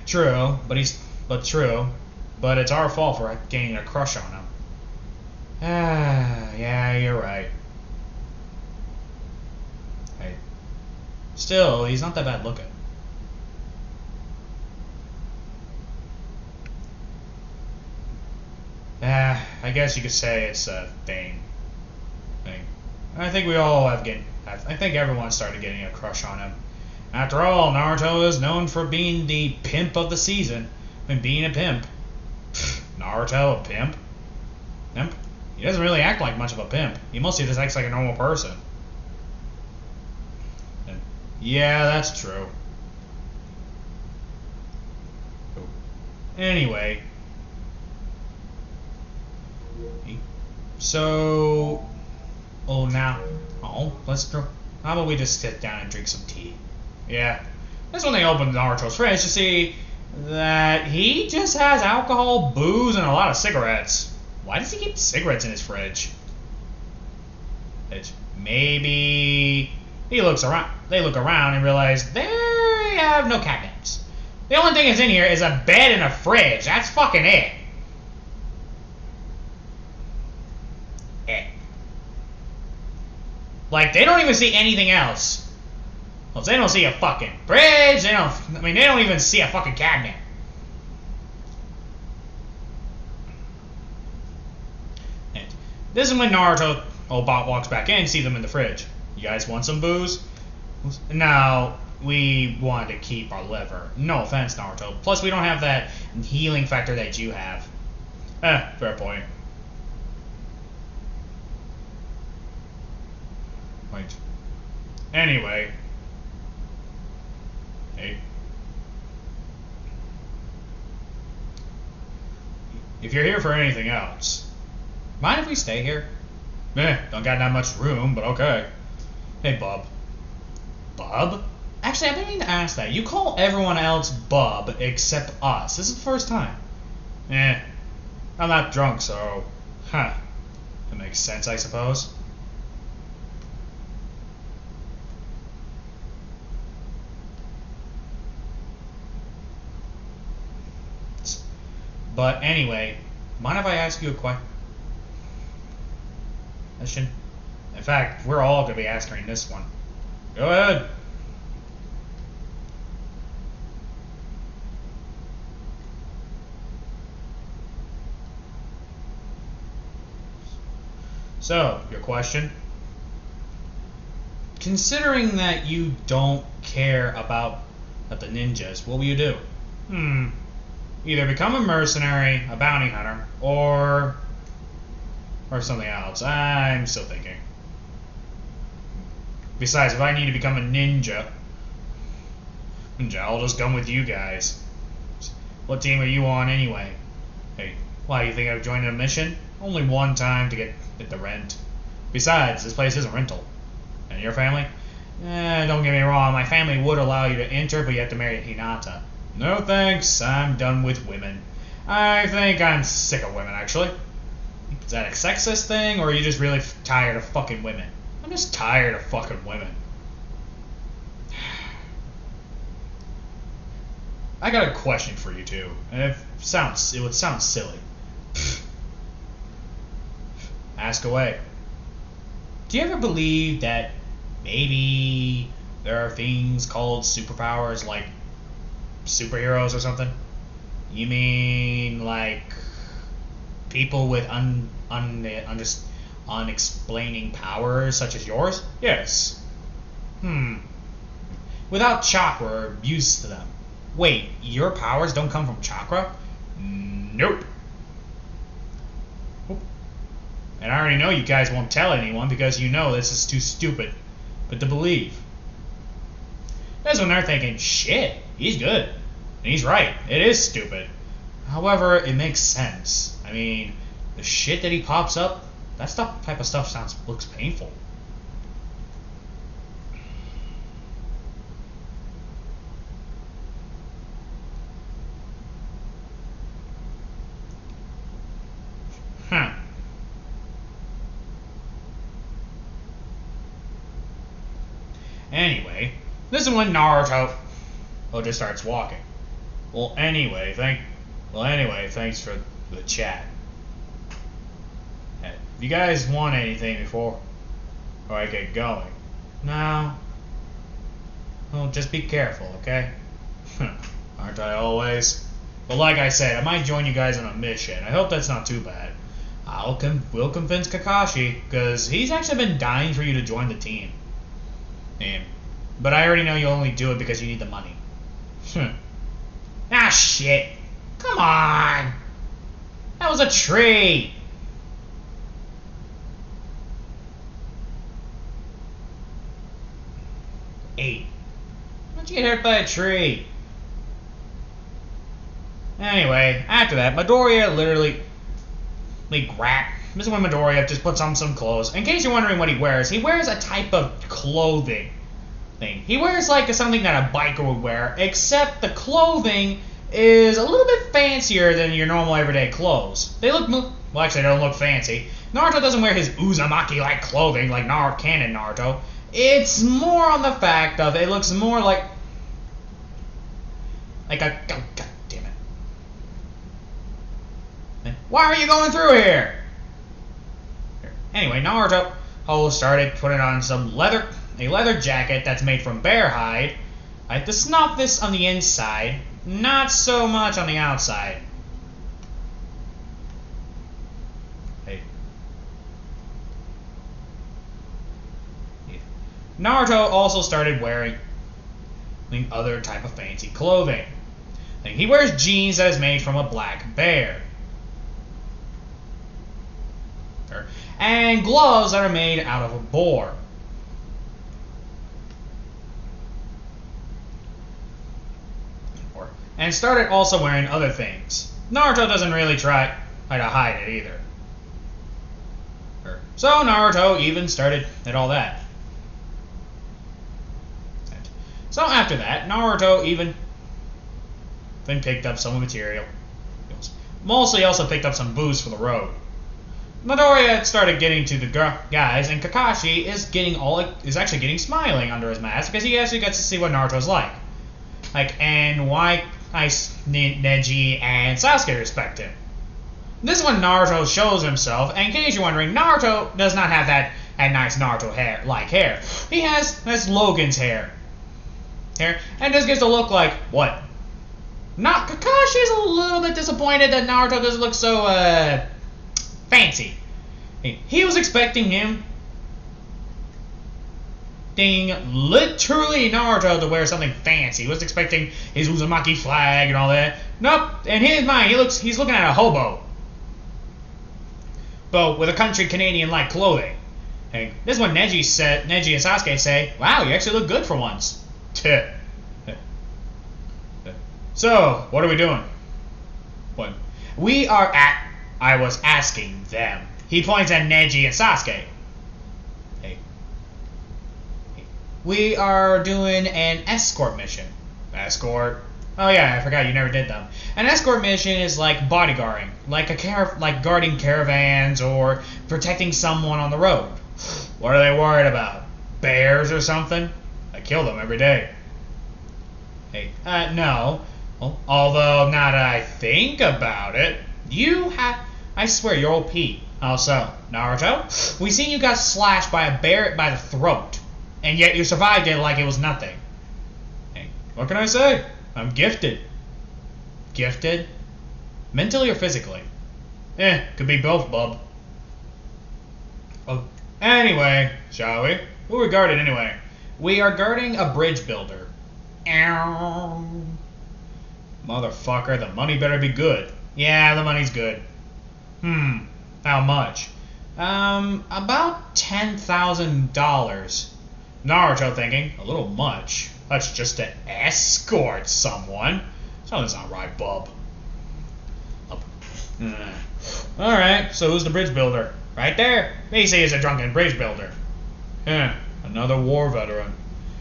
A: True, but it's our fault for gaining a crush on him. Yeah, you're right. Hey. Still, he's not that bad looking. I guess you could say it's a thing. I think I think everyone started getting a crush on him. After all, Naruto is known for being the pimp of the season. Being a pimp. Naruto, a pimp? Pimp? He doesn't really act like much of a pimp. He mostly just acts like a normal person. And, yeah, that's true. Anyway. So... how about we just sit down and drink some tea? Yeah. That's when they opened Naruto's fridge to see that he just has alcohol, booze, and a lot of cigarettes. Why does he keep cigarettes in his fridge? Maybe they look around and realize they have no cabinets. The only thing that's in here is a bed and a fridge. That's fucking it. Like, they don't even see anything else. Well, they don't see a fucking fridge. They don't even see a fucking cabinet. And this is when Naruto walks back in and sees them in the fridge. You guys want some booze? No, we wanted to keep our liver. No offense, Naruto. Plus, we don't have that healing factor that you have. Fair point. Wait. Anyway. Hey. If you're here for anything else, mind if we stay here? Don't got that much room, but okay. Hey, Bub. Bub? Actually, I've been meaning to ask that. You call everyone else Bub except us. This is the first time. I'm not drunk, so... That makes sense, I suppose. But anyway, mind if I ask you a question? In fact, we're all going to be answering this one. Go ahead. So, your question? Considering that you don't care about the ninjas, what will you do? Either become a mercenary, a bounty hunter, or something else. I'm still thinking. Besides, if I need to become a ninja, I'll just come with you guys. What team are you on anyway? Hey, why, you think I've joined a mission? Only one time to get the rent. Besides, this place isn't rental. And your family? Don't get me wrong, my family would allow you to enter, but you have to marry Hinata. No thanks, I'm done with women. I think I'm sick of women, actually. Is that a sexist thing, or are you just really tired of fucking women? I'm just tired of fucking women. I got a question for you two, and it would sound silly. ask away. Do you ever believe that maybe there are things called superpowers, like superheroes or something? You mean like people with unexplaining powers such as yours? Yes. Without chakra or use to them. Wait, your powers don't come from chakra? Nope. And I already know you guys won't tell anyone because you know this is too stupid. But to believe. That's when they're thinking, shit, he's good. And he's right, it is stupid. However, it makes sense. I mean, the shit that he pops up, that type of stuff looks painful. Huh. Anyway, this is when Naruto just starts walking. Well, anyway, thanks for the chat. If you guys want anything before I get going, no. Well, just be careful, okay? Aren't I always? But like I said, I might join you guys on a mission. I hope that's not too bad. We'll convince Kakashi, because he's actually been dying for you to join the team. But I already know you only do it because you need the money. Ah, shit. Come on. That was a tree. Eight. How'd you get hurt by a tree? Anyway, after that, Midoriya literally grabbed. This is when Midoriya just puts on some clothes. In case you're wondering what he wears a type of clothing thing. He wears like something that a biker would wear, except the clothing is a little bit fancier than your normal everyday clothes. They look, well, actually, they don't look fancy. Naruto doesn't wear his Uzumaki-like clothing like Canon Naruto. It's more on the fact of it looks more like a, oh, god damn it. Why are you going through here? Anyway, Naruto started putting on a leather jacket that's made from bear hide. I have to snuff this on the inside, not so much on the outside. Hey. Naruto also started wearing other type of fancy clothing. He wears jeans that is made from a black bear. And gloves that are made out of a boar. And started also wearing other things. Naruto doesn't really try to hide it either. So Naruto even started at all that. So after that, Naruto even picked up some material. Mostly also picked up some booze for the road. Midoriya started getting to the guys, and Kakashi is actually getting smiling under his mask because he actually gets to see what Naruto's like. And why Neji and Sasuke respect him. This is when Naruto shows himself, and in case you're wondering, Naruto does not have that nice Naruto hair. He has Logan's hair. And just gets to look like, what? Kakashi's a little bit disappointed that Naruto doesn't look so, fancy. He was expecting him, literally Naruto to wear something fancy. He was expecting his Uzumaki flag and all that. Nope. In his mind, he's looking at a hobo, but with a country Canadian-like clothing. This is when Neji and Sasuke say, "Wow, you actually look good for once." So, what are we doing? What? We are at. I was asking them. He points at Neji and Sasuke. Hey. We are doing an escort mission. Escort? Oh yeah, I forgot you never did them. An escort mission is like bodyguarding, like guarding caravans or protecting someone on the road. What are they worried about? Bears or something? I kill them every day. Hey, no. Well, although now that I think about it, I swear you're OP. How so, Naruto? We seen you got slashed by a bear by the throat, and yet you survived it like it was nothing. Hey, what can I say? I'm gifted. Gifted? Mentally or physically? Could be both, bub. Oh, anyway, shall we? Who are we guarding anyway? We are guarding a bridge builder. Ow. Motherfucker, the money better be good. Yeah, the money's good. How much? About $10,000. Naruto thinking, a little much. That's just to escort someone. Something's not right, bub. Alright, so who's the bridge builder? Right there. They say he's a drunken bridge builder. Another war veteran.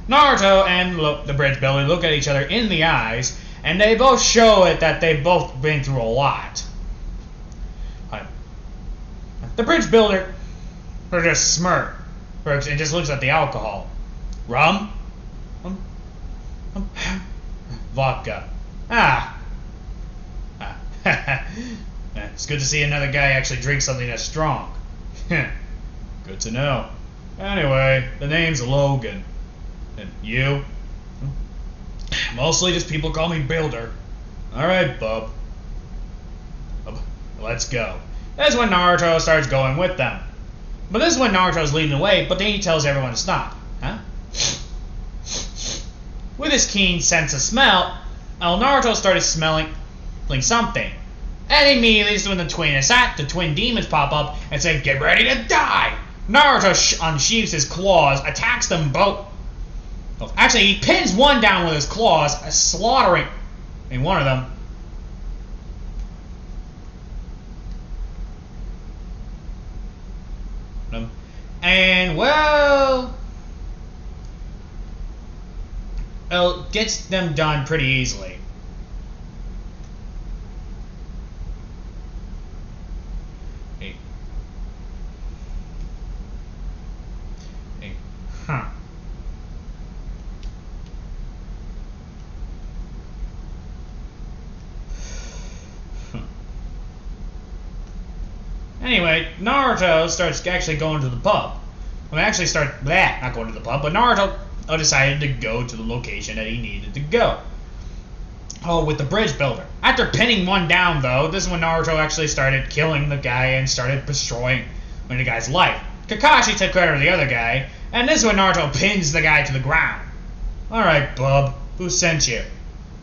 A: Naruto and the bridge builder look at each other in the eyes, and they both show it that they've both been through a lot. The bridge builder just smirks and just looks at the alcohol. Rum? Vodka. It's good to see another guy actually drink something that's strong. Good to know. Anyway, the name's Logan. And you? Mostly just people call me Builder. Alright, bub. Let's go. That's when Naruto starts going with them. But this is when Naruto's leading the way, but then he tells everyone to stop. With his keen sense of smell, Naruto started smelling something. And immediately, this is when the twin demons pop up and say, "Get ready to die!" Naruto unsheathes his claws, attacks them both. Actually, he pins one down with his claws, slaughtering one of them. And, well, it gets them done pretty easily. Anyway, Naruto starts actually going to the pub. Not going to the pub, but Naruto decided to go to the location that he needed to go. With the bridge builder. After pinning one down, though, this is when Naruto actually started killing the guy and started destroying the guy's life. Kakashi took care of the other guy, and this is when Naruto pins the guy to the ground. Alright, bub, who sent you?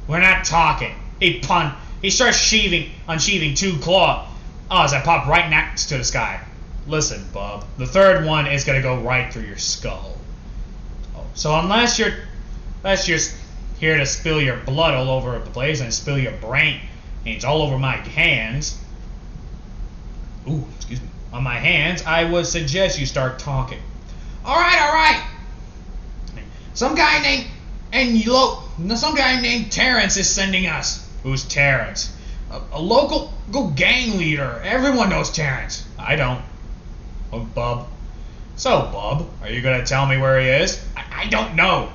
A: We're not talking. He starts unsheathing two claws. As I pop right next to this guy. Listen, bub, the third one is gonna go right through your skull. So unless you're here to spill your blood all over the place and spill your brain all over my hands. On my hands, I would suggest you start talking. Alright. Some guy named Terrence is sending us. Who's Terrence? A local gang leader. Everyone knows Terrence. I don't. Bub. So, bub, are you gonna tell me where he is? I don't know.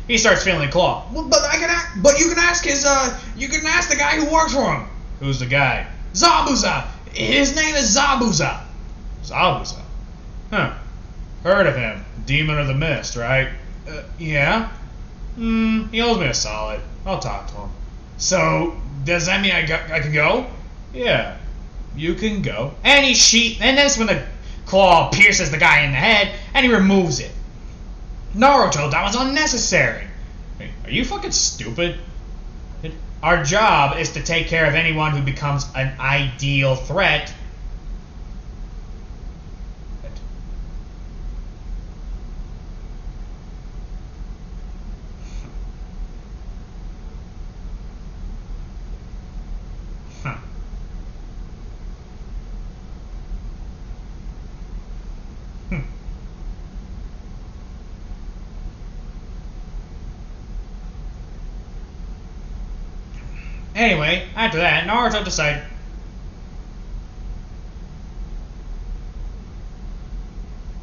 A: He starts feeling the claw. But you can ask the guy who works for him. Who's the guy? Zabuza. His name is Zabuza. Zabuza? Heard of him. Demon of the Mist, right? Yeah. He owes me a solid. I'll talk to him. So, does that mean I can go? Yeah, you can go. And and that's when the claw pierces the guy in the head, and he removes it. Naruto, that was unnecessary. Are you fucking stupid? Our job is to take care of anyone who becomes an ideal threat. Anyway, after that, Naruto decided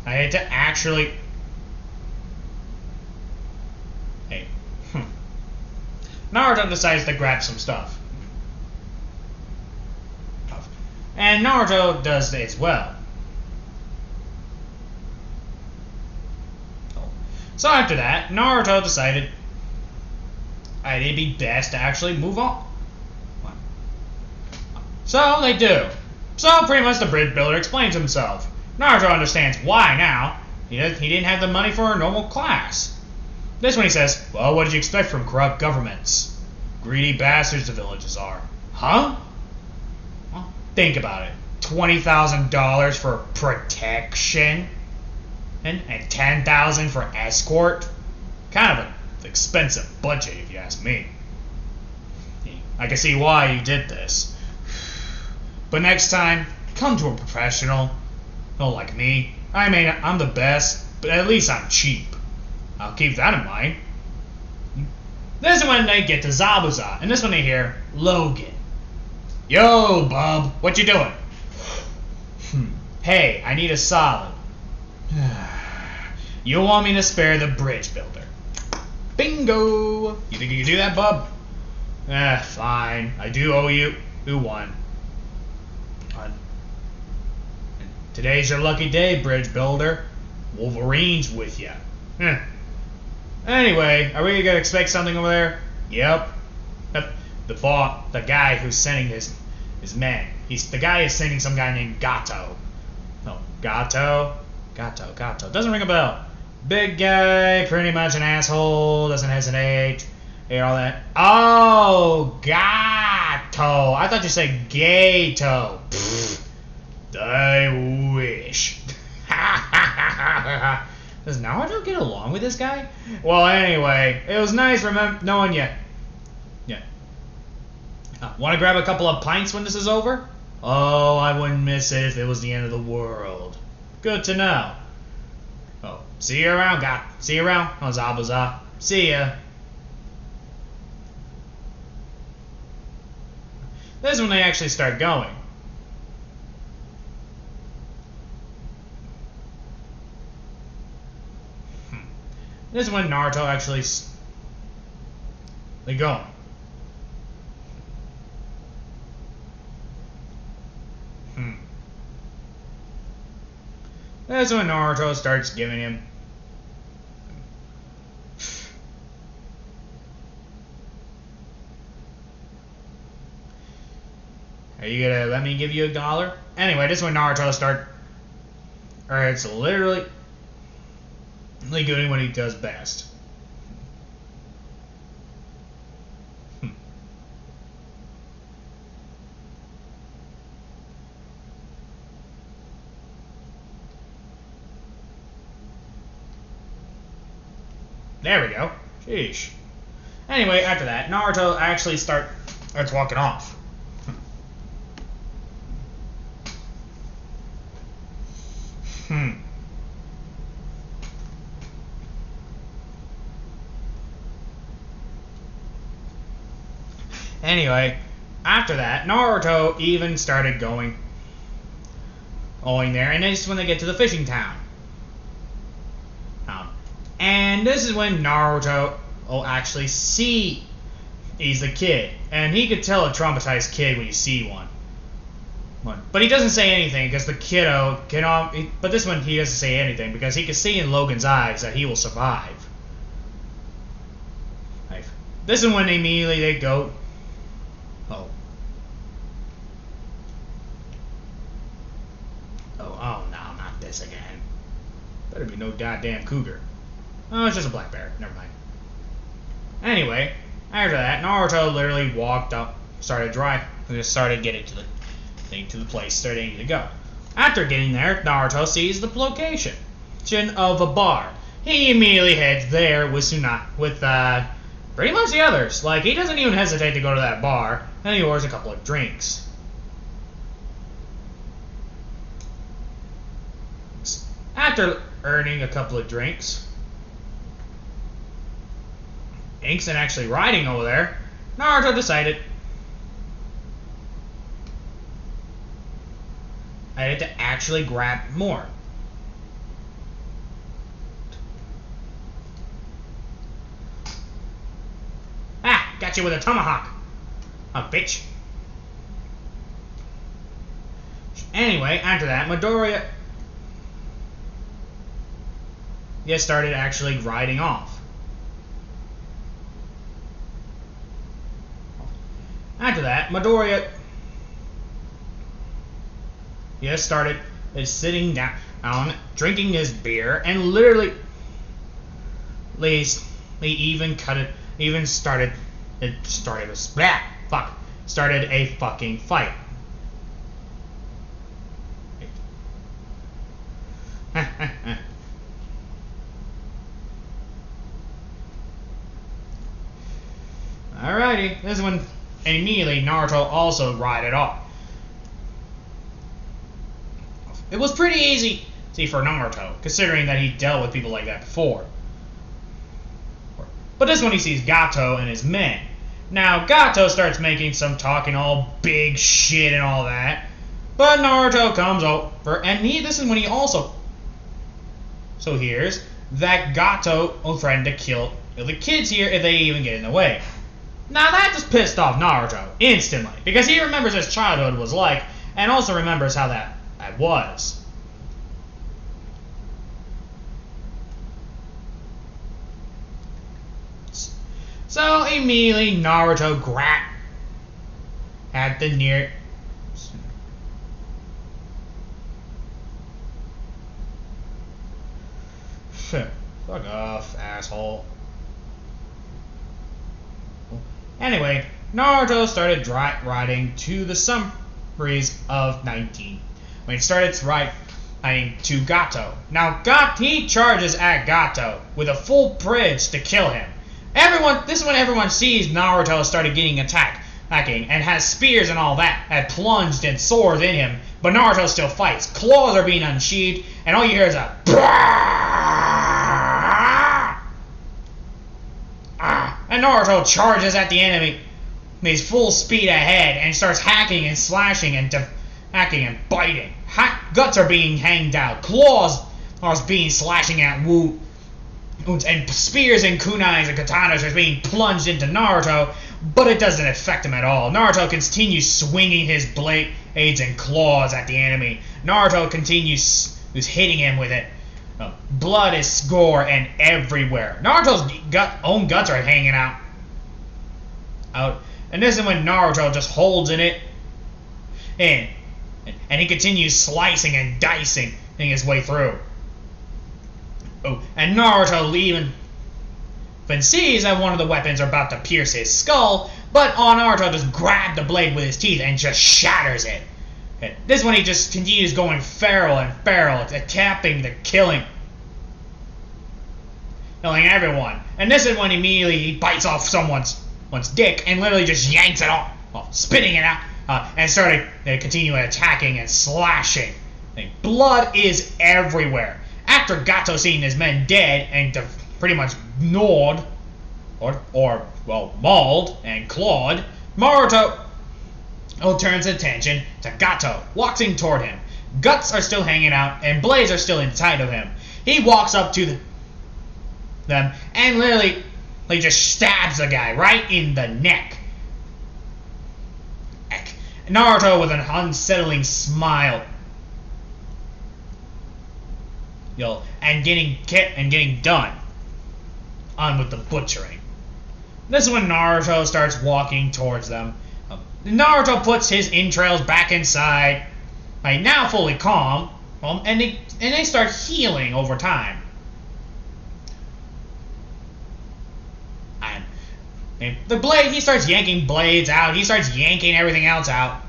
A: I had to actually... Naruto decides to grab some stuff. And Naruto does as well. So after that, Naruto decided it'd be best to actually move on. So they do. So pretty much the bridge builder explains himself. Naruto understands why now. He didn't have the money for a normal class. This one he says, well, what did you expect from corrupt governments? Greedy bastards the villages are. Huh? Well, think about it. $20,000 for protection? And $10,000 for escort? Kind of an expensive budget if you ask me. I can see why you did this. But next time, come to a professional. Don't like me. I mean, I'm the best, but at least I'm cheap. I'll keep that in mind. This is when they get to Zabuza, and this one they hear Logan. Yo, bub, what you doing? Hey, I need a solid. You want me to spare the bridge builder. Bingo! You think you can do that, bub? Fine. I do owe you. Who won? Today's your lucky day, bridge builder. Wolverine's with you. Anyway, are we gonna expect something over there? Yep. The guy who's sending his men. The guy is sending some guy named Gato. Oh, Gato? Gato. Doesn't ring a bell. Big guy, pretty much an asshole, doesn't hesitate. Hear all that? Oh, Gato. I thought you said Gato. I wish. Does Naruto get along with this guy? Well, anyway, it was nice knowing you. Yeah. Want to grab a couple of pints when this is over? Oh, I wouldn't miss it if it was the end of the world. Good to know. Oh, see you around, See you around on Zabuza. See ya. This is when they actually start going. This is when Naruto actually... They go. This is when Naruto starts giving him... Are you gonna let me give you $1? Anyway, this is when Naruto starts... Alright, it's literally... doing what he does best. There we go. Sheesh. Anyway, after that, Naruto actually starts walking off. Anyway, after that, Naruto even started going there, and this is when they get to the fishing town. And this is when Naruto will actually see he's the kid, and he could tell a traumatized kid when you see one. But he doesn't say anything because the kiddo cannot. But this one he doesn't say anything because he can see in Logan's eyes that he will survive. This is when immediately they go. Oh no, not this again. Better be no goddamn cougar. Oh, it's just a black bear. Never mind. Anyway, after that, Naruto literally walked up, started driving, and just started getting to the place where they need to go. After getting there, Naruto sees the location of a bar. He immediately heads there with pretty much the others. Like, he doesn't even hesitate to go to that bar, and he orders a couple of drinks. After earning a couple of drinks, Inks and actually riding over there, Naruto decided I had to actually grab more. Ah, got you with a tomahawk. Oh, bitch. Anyway, after that, Midoriya... he started actually riding off. After that, Midoriya started sitting down, drinking his beer, and literally they even started a fucking fight. Alrighty, this is when immediately Naruto also rided off. It was pretty easy for Naruto, considering that he dealt with people like that before. But this one he sees Gato and his men. Now Gato starts making some talking all big shit and all that. But Naruto comes over and this is when he also hears that Gato threatened to kill the kids here if they even get in the way. Now that just pissed off Naruto instantly, because he remembers his childhood was like, and also remembers how that was. So immediately Naruto grabbed at the near fuck off, asshole. Anyway, Naruto started riding to the summaries of 19. When he started riding to Gato. Now, he charges at Gato with a full bridge to kill him. This is when everyone sees Naruto started getting attacking, and has spears and all that, had plunged and swords in him, but Naruto still fights. Claws are being unsheathed, and all you hear is a and Naruto charges at the enemy. He's full speed ahead and starts hacking and slashing and hacking and biting. Guts are being hanged out. Claws are being slashing at wounds, and spears and kunais and katanas are being plunged into Naruto, but it doesn't affect him at all. Naruto continues swinging his blades and claws at the enemy. Naruto continues hitting him with it. Blood is gore and everywhere. Naruto's own guts are hanging out. And this is when Naruto just holds in it. And he continues slicing and dicing his way through. And Naruto even sees that one of the weapons are about to pierce his skull, but Naruto just grabs the blade with his teeth and just shatters it. This is when he just continues going feral, attacking, killing everyone. And this is when immediately he bites off someone's dick and literally just yanks it off, spitting it out, and started continuing attacking and slashing. Blood is everywhere. After Gato seeing his men dead and pretty much gnawed, or mauled and clawed, Naruto turns attention to Gato, walking toward him. Guts are still hanging out, and blades are still inside of him. He walks up to them and literally just stabs the guy right in the neck. Naruto with an unsettling smile, and getting done on with the butchering. This is when Naruto starts walking towards them. Naruto puts his entrails back inside, now fully calm, and they start healing over time. And the blade, he starts yanking blades out. He starts yanking everything else out.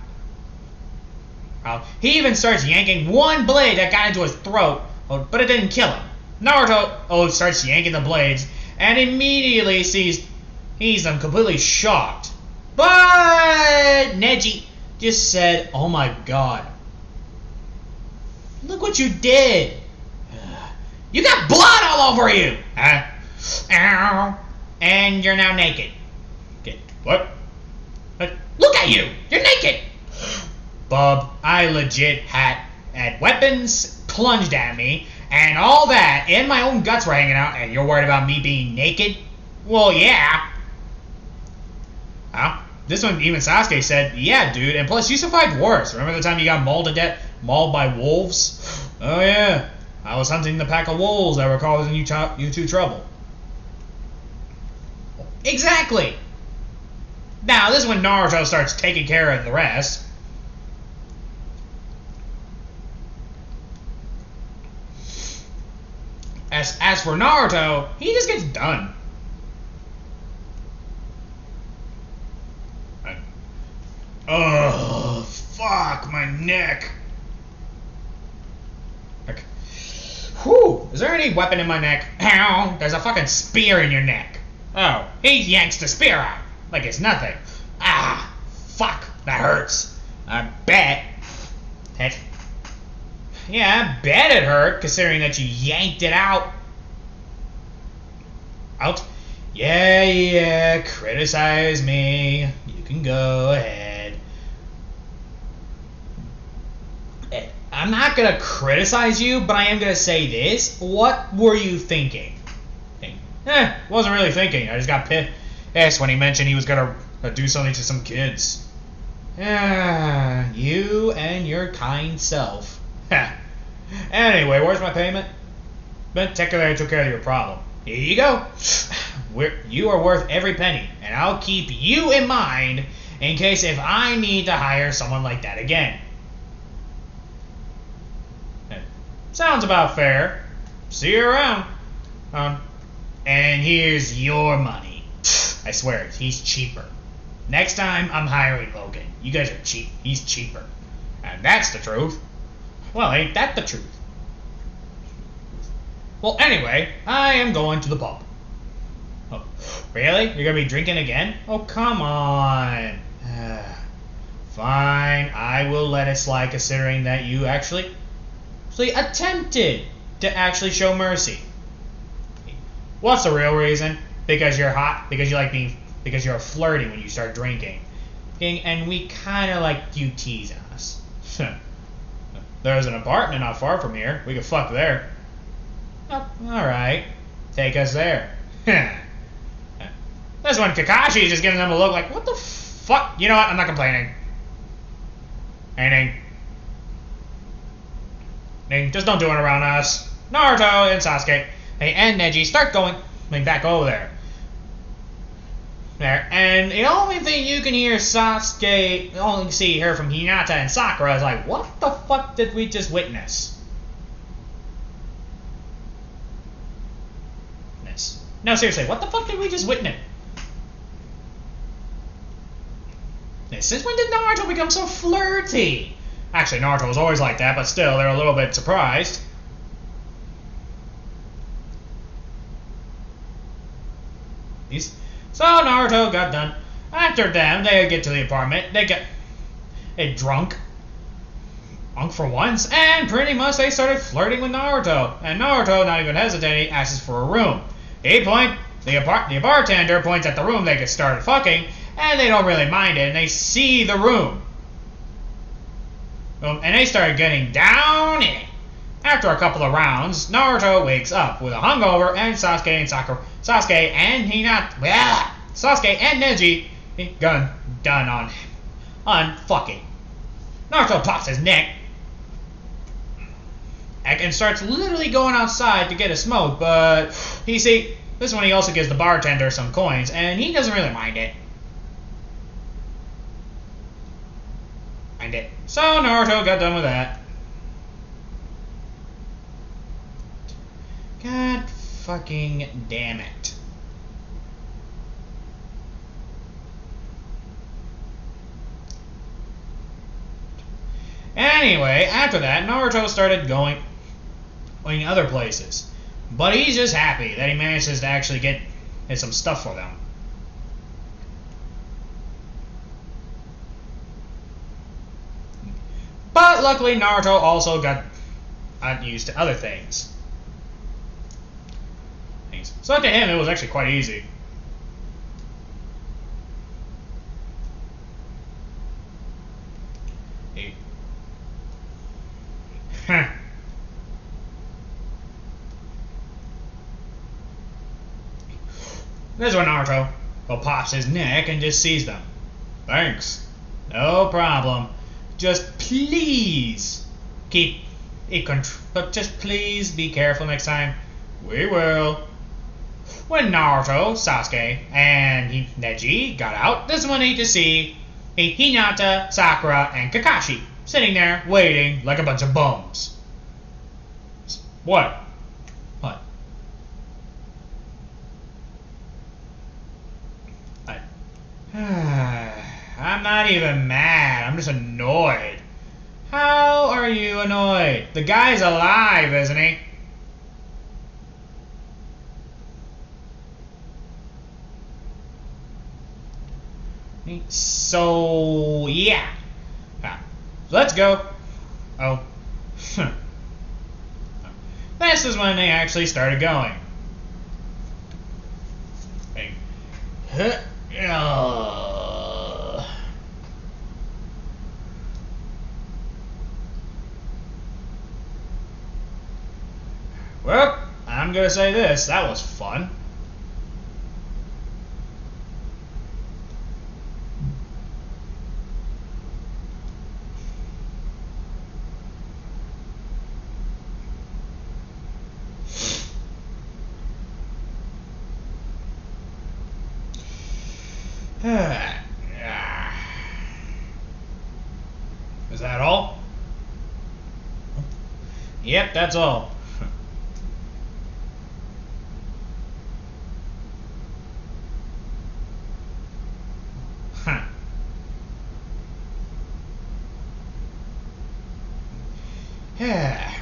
A: He even starts yanking one blade that got into his throat, but it didn't kill him. Naruto starts yanking the blades and immediately sees them completely shocked. But Neji just said, "Oh my god. Look what you did. You got blood all over you. And you're now naked." Okay, what? Look at you. You're naked. Bub, I legit had weapons plunged at me and all that, and my own guts were hanging out, and you're worried about me being naked? Well, yeah. This one, even Sasuke said, "Yeah, dude, and plus you survived worse. Remember the time you got mauled to death? Mauled by wolves? Oh, yeah. I was hunting the pack of wolves that were causing you two trouble. Exactly! Now, this is when Naruto starts taking care of the rest. As for Naruto, he just gets done. Oh, fuck, my neck. Okay. Whew, is there any weapon in my neck? Ow, there's a fucking spear in your neck. Oh, he yanks the spear out like it's nothing. Ah, fuck, that hurts. I bet. Yeah, I bet it hurt, considering that you yanked it out. Out? Yeah, criticize me. You can go ahead. I'm not gonna criticize you, but I am gonna say this. What were you thinking? Wasn't really thinking. I just got pissed when he mentioned he was gonna do something to some kids. You and your kind self. Anyway, where's my payment? But technically I took care of your problem. Here you go. You are worth every penny, and I'll keep you in mind in case if I need to hire someone like that again. Sounds about fair. See you around. And here's your money. I swear, he's cheaper. Next time, I'm hiring Logan. You guys are cheap. He's cheaper. And that's the truth. Well, ain't that the truth? Well, anyway, I am going to the pub. Oh, really? You're gonna be drinking again? Oh, come on. Fine, I will let it slide considering that you actually attempted to actually show mercy. What's the real reason? Because you're hot? Because you're flirty when you start drinking. And we kinda like you teasing us. There's an apartment not far from here. We could fuck there. Oh, alright. Take us there. This one, Kakashi's just giving them a look like, what the fuck? You know what? I'm not complaining. Anything. Just don't do it around us. Naruto and Sasuke and Neji start going back over there. And the only thing you can hear Sasuke, only see here from Hinata and Sakura is like, what the fuck did we just witness? No, seriously, what the fuck did we just witness? Since when did Naruto become so flirty? Actually, Naruto was always like that, but still, they're a little bit surprised. So Naruto got done. After them, they get to the apartment. They get drunk for once, and pretty much they started flirting with Naruto. And Naruto, not even hesitating, asks for a room. The bartender points at the room they get started fucking, and they don't really mind it, and they see the room. And they started getting down in it. After a couple of rounds, Naruto wakes up with a hungover, and Sasuke and Neji done on fucking. Naruto pops his neck and starts literally going outside to get a smoke, but this is when he also gives the bartender some coins, and he doesn't really mind it. So Naruto got done with that. God fucking damn it. Anyway, after that, Naruto started going other places. But he's just happy that he manages to actually get some stuff for them. But luckily, Naruto also got used to other things. So to him, it was actually quite easy. There's when Naruto pops his neck and just sees them. Thanks. No problem. Just please keep But just please be careful next time. We will. When Naruto, Sasuke, and Neji got out, this is when they just see Hinata, Sakura, and Kakashi sitting there waiting like a bunch of bums. What? What? I'm not even mad. I'm just annoyed. How are you annoyed? The guy's alive, isn't he? So, yeah. Let's go. Oh. This is when they actually started going. Well, I'm gonna say this. That was fun. Is that all? Yep, that's all. Huh.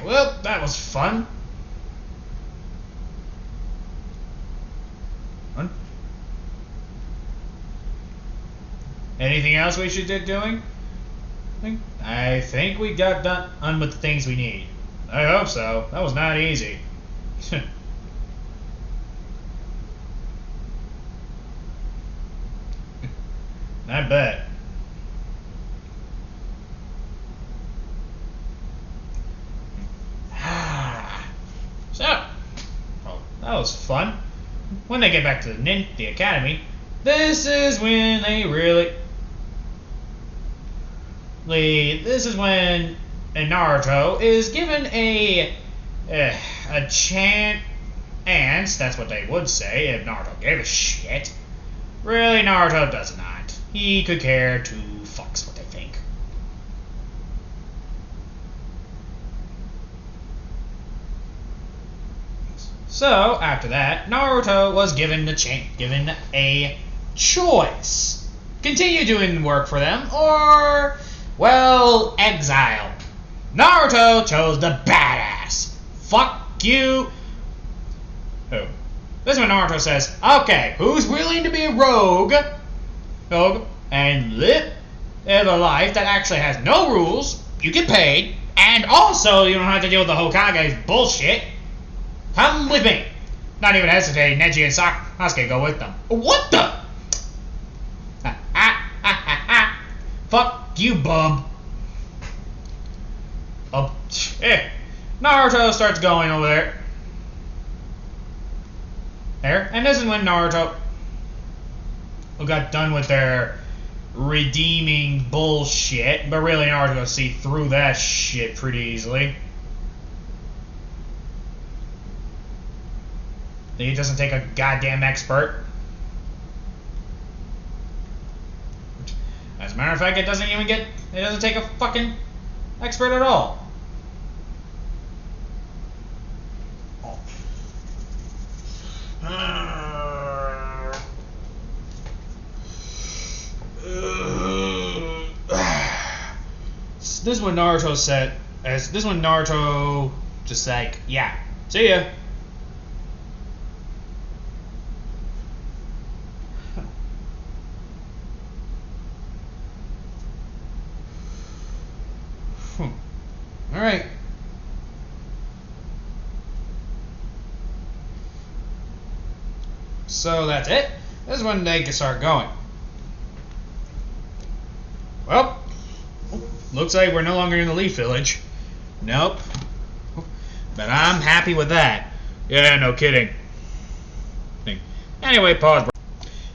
A: Well, that was fun. Anything else we should be doing? I think we got done with the things we need. I hope so. That was not easy. I bet. So, well, that was fun. When they get back to the academy, this is when they really... This is when Naruto is given a chance, that's what they would say if Naruto gave a shit. Really, Naruto does not. He could care two fucks what they think. So, after that, Naruto was given a choice. Continue doing work for them, or... well, exile. Naruto chose the badass. Fuck you. Who? This is when Naruto says, okay, who's willing to be a rogue and live a life that actually has no rules, you get paid, and also you don't have to deal with the Hokage's bullshit? Come with me. Not even hesitating, Neji and Sasuke go with them. What the? Fuck you, bub. Naruto starts going over there. And this is when Naruto got done with their redeeming bullshit, but really Naruto will see through that shit pretty easily. He doesn't take a goddamn expert. As a matter of fact, it doesn't take a fucking expert at all. This is when Naruto said, this is when Naruto just like, yeah, see ya. Alright. So that's it. This is when they can start going. Well, looks like we're no longer in the Leaf Village. Nope. But I'm happy with that. Yeah, no kidding. Anyway, pause.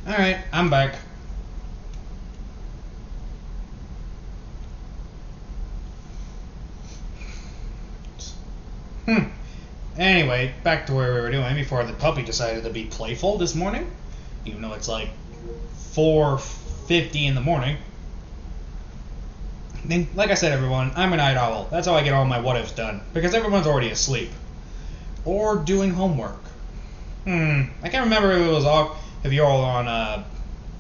A: Alright, I'm back. Anyway, back to where we were doing before the puppy decided to be playful this morning. Even though it's like 4:50 in the morning. And like I said, everyone, I'm a night owl. That's how I get all my what ifs done. Because everyone's already asleep. Or doing homework. I can't remember if it was all, if you're all on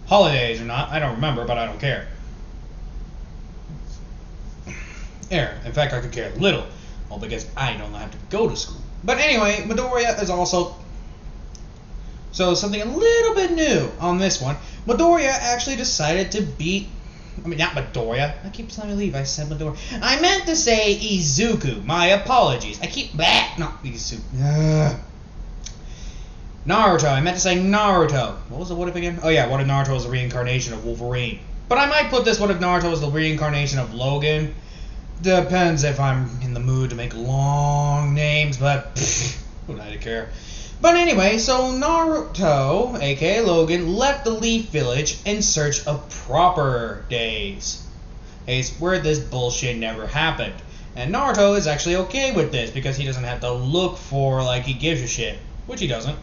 A: holidays or not. I don't remember, but I don't care. In fact, I could care little. Well, because I don't have to go to school. But anyway, Midoriya is also... So something a little bit new on this one. Midoriya actually decided to beat... I mean, not Midoriya. I keep telling me to leave. I said Midoriya. I meant to say Izuku. My apologies. I keep... Not Izuku. Naruto. I meant to say Naruto. What was the what if again? Oh yeah, what if Naruto was the reincarnation of Wolverine? But I might put this what if Naruto was the reincarnation of Logan. Depends if I'm in the mood to make long names, but who do I care? But anyway, so Naruto, aka Logan, left the Leaf Village in search of proper days. Where this bullshit never happened. And Naruto is actually okay with this because he doesn't have to look for like he gives a shit. Which he doesn't.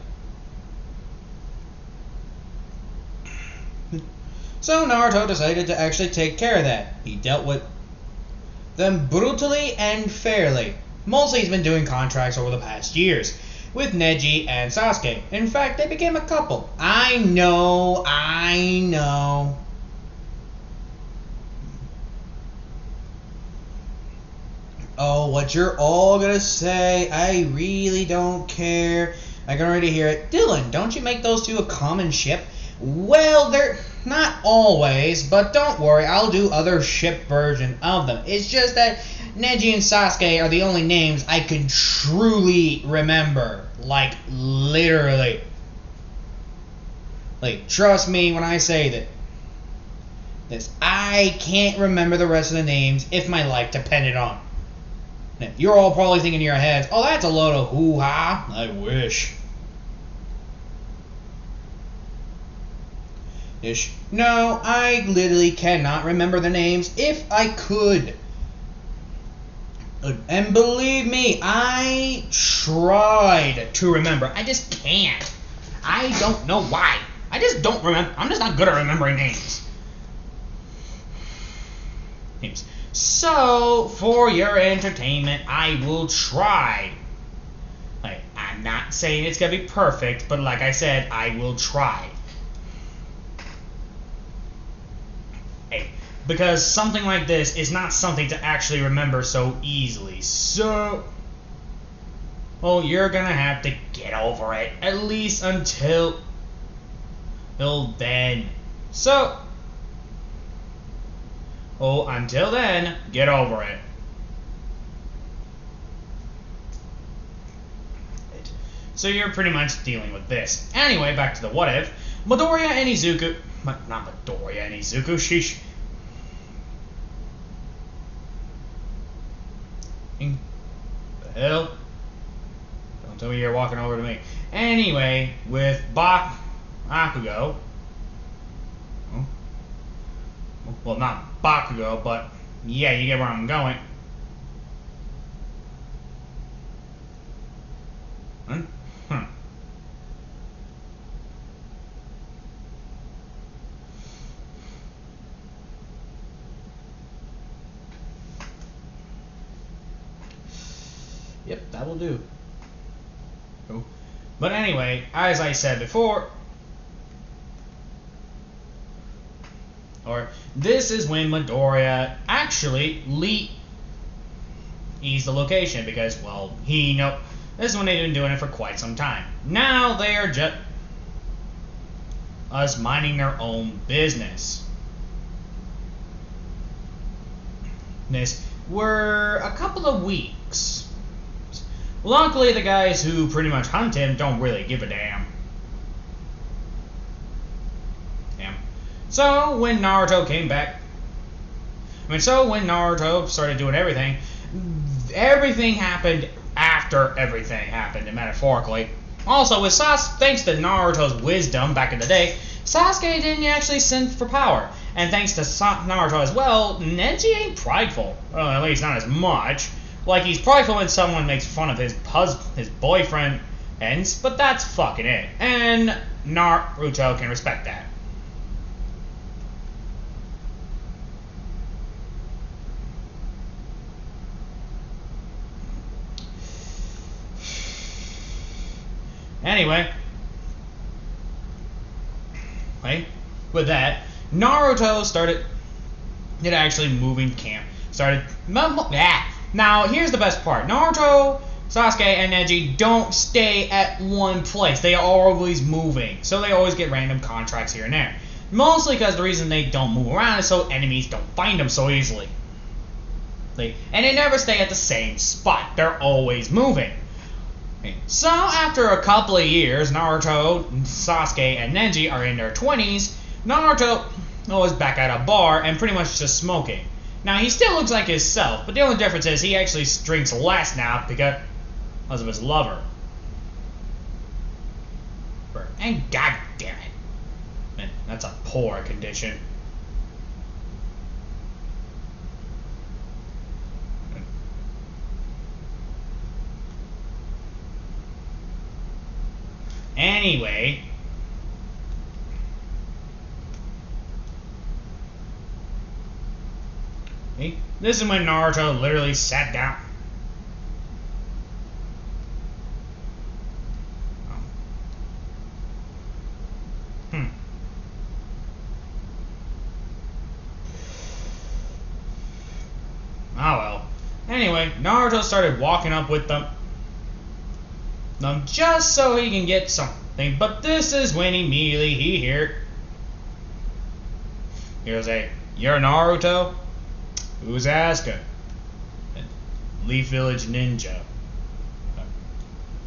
A: So Naruto decided to actually take care of that. He dealt with them brutally and fairly. Mostly he's been doing contracts over the past years with Neji and Sasuke. In fact, they became a couple. I know. Oh, what you're all gonna say, I really don't care. I can already hear it. Dylan, don't you make those two a common ship? Well, they're not always, but don't worry, I'll do other ship version of them. It's just that Neji and Sasuke are the only names I can truly remember. Like, literally. Like, trust me when I say that. I can't remember the rest of the names if my life depended on. Now, you're all probably thinking in your heads, oh, that's a load of hoo-ha. I wish. No, I literally cannot remember the names if I could. And believe me, I tried to remember. I just can't. I don't know why. I just don't remember. I'm just not good at remembering names. So, for your entertainment, I will try. Like, I'm not saying it's going to be perfect, but like I said, I will try. Because something like this is not something to actually remember so easily. So, well, you're gonna have to get over it. At least until then. So, until then, get over it. So you're pretty much dealing with this. Anyway, back to the what if. Midoriya and Izuku... Not Midoriya and Izuku, sheesh. The hell? Don't tell me you're walking over to me. Anyway, with Bakugo. Well, not Bakugo, but yeah, you get where I'm going. Yep, that will do. Cool. But anyway, as I said before, this is when Midoriya actually leaves the location because, well, this is when they've been doing it for quite some time. Now they are just minding their own business. This were a couple of weeks. Luckily, the guys who pretty much hunt him don't really give a damn. So, when Naruto came back... so when Naruto started doing everything happened after everything happened, metaphorically. Also, with thanks to Naruto's wisdom back in the day, Sasuke didn't actually send for power. And thanks to Naruto as well, Neji ain't prideful. Well, at least not as much. Like he's prideful when someone makes fun of his boyfriend, but that's fucking it. And Naruto can respect that. Anyway, with that, Naruto started actually moving camp. Now, here's the best part. Naruto, Sasuke, and Neji don't stay at one place. They are always moving. So they always get random contracts here and there. Mostly because the reason they don't move around is so enemies don't find them so easily. And they never stay at the same spot. They're always moving. So after a couple of years, Naruto, Sasuke, and Neji are in their 20s. Naruto is back at a bar and pretty much just smoking. Now, he still looks like himself, but the only difference is he actually drinks less now because of his lover. And god damn it. Man, that's a poor condition. Anyway, this is when Naruto literally sat down. Oh well. Anyway, Naruto started walking up with them. Just so he can get something, but this is when immediately he hears "You're Naruto? Who's asking?" Leaf Village Ninja.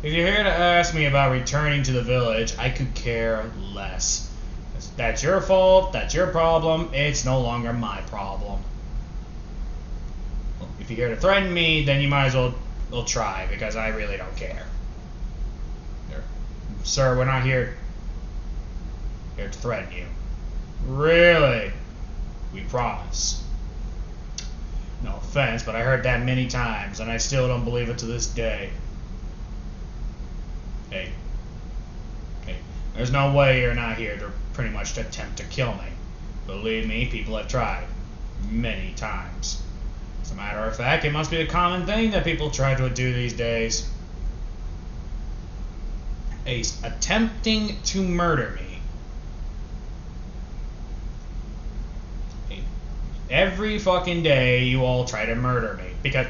A: If you're here to ask me about returning to the village, I could care less. That's your fault, that's your problem, it's no longer my problem. If you're here to threaten me, then you might as well try, because I really don't care. Sir, we're not here to threaten you. Really? We promise. No offense, but I heard that many times, and I still don't believe it to this day. Hey, there's no way you're not here to pretty much attempt to kill me. Believe me, people have tried. Many times. As a matter of fact, it must be a common thing that people try to do these days. Attempting to murder me. Every fucking day you all try to murder me. Because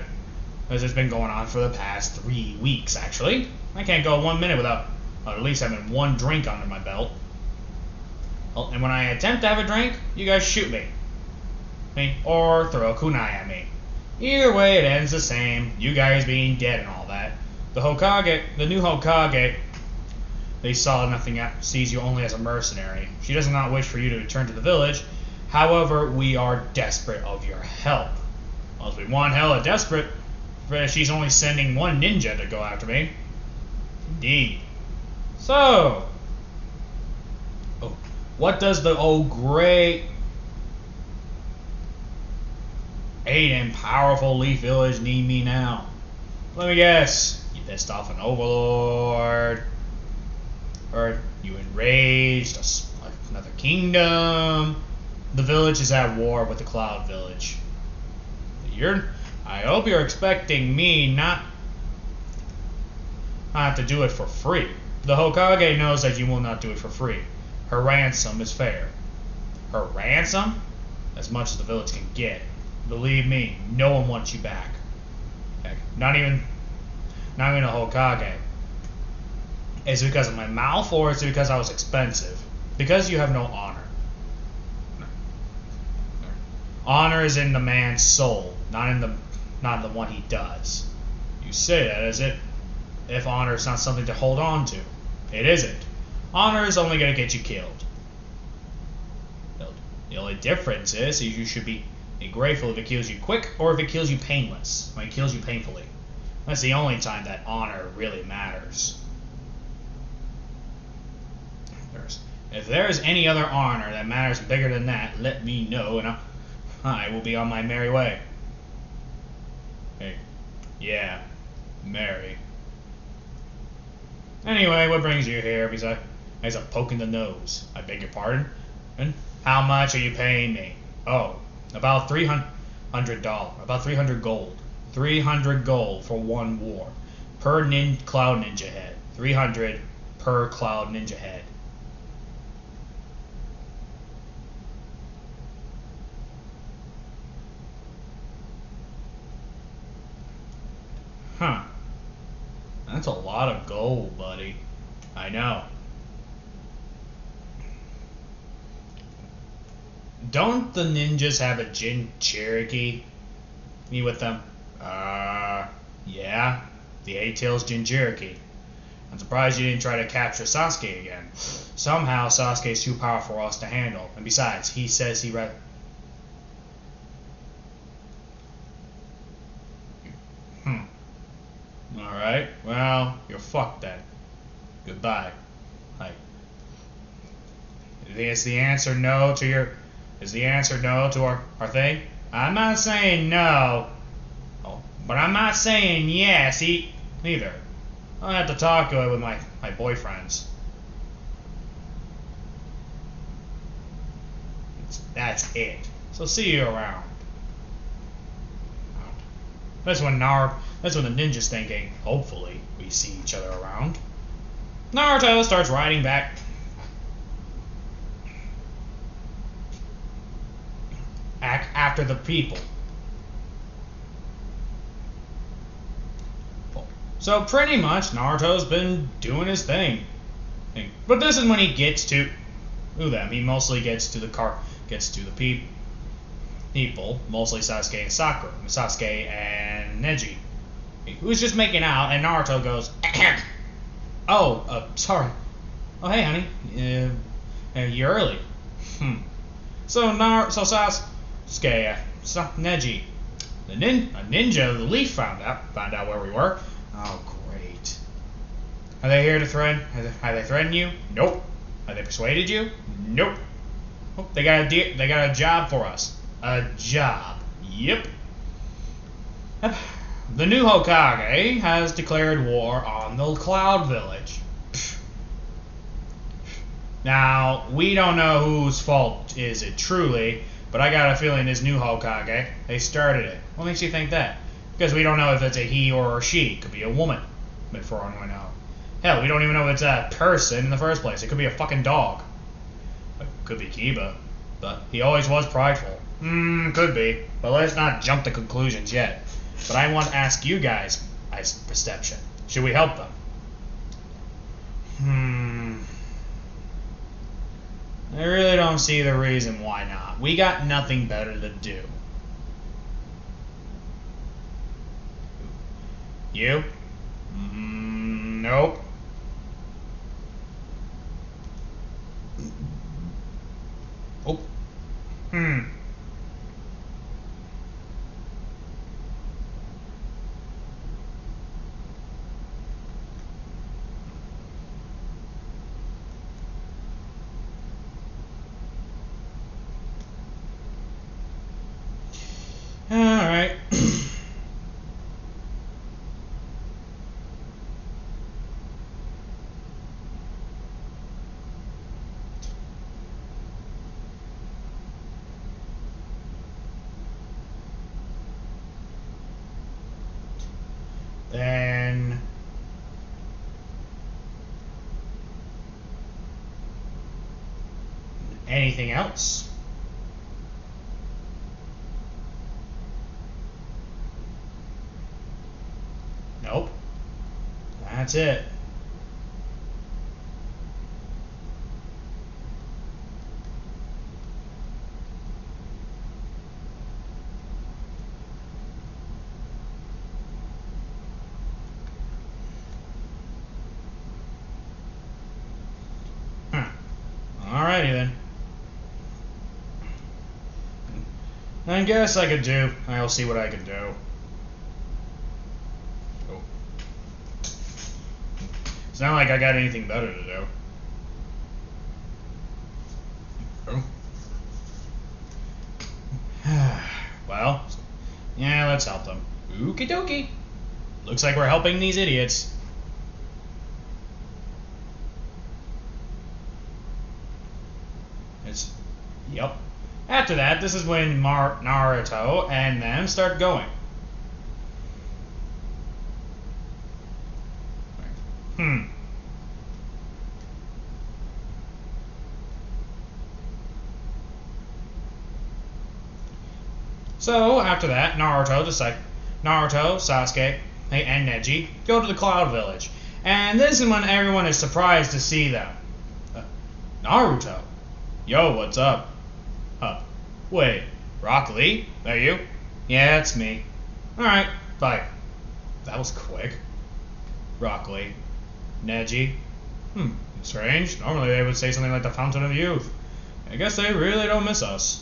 A: it's been going on for the past 3 weeks, actually. I can't go 1 minute without at least having one drink under my belt. And when I attempt to have a drink, you guys shoot me. Or throw a kunai at me. Either way, it ends the same. You guys being dead and all that. The new Hokage, they saw nothing, sees you only as a mercenary. She does not wish for you to return to the village. However, we are desperate of your help. Well, as we want hella desperate, she's only sending one ninja to go after me. Indeed. So, what does the great and powerful Leaf Village need me now? Let me guess. You pissed off an overlord? Or you enraged another kingdom? The village is at war with the Cloud Village. I hope you're expecting me not to do it for free. The Hokage knows that you will not do it for free. Her ransom is fair. Her ransom? As much as the village can get. Believe me, no one wants you back. Heck, not even a Hokage. Is it because of my mouth, or is it because I was expensive? Because you have no honor. Honor is in the man's soul, not in the one he does. You say that as if honor is not something to hold on to. It isn't. Honor is only going to get you killed. The only difference is you should be grateful if it kills you quick or if it kills you painless. When it kills you painfully. That's the only time that honor really matters. If there is any other honor that matters bigger than that, let me know and I will be on my merry way. Hey, Yeah, Mary. Anyway, what brings you here besides a poke in the nose? I beg your pardon? And how much are you paying me? Oh, about $300. About 300 gold. 300 gold for one war. Per cloud ninja head. 300 per cloud ninja head. Huh. That's a lot of gold, buddy. I know. Don't the ninjas have a Jin Cherokee? Me with them? Yeah. The Eight-Tails Jin Cherokee. I'm surprised you didn't try to capture Sasuke again. Somehow Sasuke's too powerful for us to handle. And besides, he says he read. Alright, well, you're fucked then. Goodbye. Like, is the answer no to your... Is the answer no to our thing? I'm not saying no. Oh, but I'm not saying yes either. I'll have to talk to it with my boyfriends. That's it. So see you around. That's when the ninja's thinking, hopefully, we see each other around. Naruto starts riding back. After the people. So pretty much, Naruto's been doing his thing. But this is when he gets to them. He mostly gets to the people, mostly Sasuke and Sakura, Sasuke and Neji, who's just making out, and Naruto goes, sorry. Oh, hey, honey, you're early. So Sasuke, Neji, a ninja of the leaf found out where we were. Oh, great. Are they here to threaten? Have they threatened you? Nope. Have they persuaded you? Nope. Oh, they got a job for us. A job. Yep. The new Hokage has declared war on the Cloud Village. Now, we don't know whose fault is it truly, but I got a feeling this new Hokage, they started it. What makes you think that? Because we don't know if it's a he or a she. It could be a woman, but for all we know. Hell, we don't even know if it's a person in the first place. It could be a fucking dog. It could be Kiba, but he always was prideful. Could be, but let's not jump to conclusions yet. But I want to ask you guys, as perception, should we help them? I really don't see the reason why not. We got nothing better to do. You? Nope. Oh. Alright. Then anything else? Nope. That's it. Alrighty then. I guess I could do. I'll see what I can do. Oh. It's not like I got anything better to do. Oh. Well, yeah, let's help them. Okie dokie. Looks like we're helping these idiots. Yep. After that, this is when Naruto and them start going. So, after that, Naruto, Sasuke, and Neji go to the Cloud Village. And this is when everyone is surprised to see them. Naruto. Yo, what's up? Wait, Rock Lee? That you? Yeah, it's me. Alright, bye. That was quick. Rock Lee. Neji. Strange. Normally they would say something like the Fountain of Youth. I guess they really don't miss us.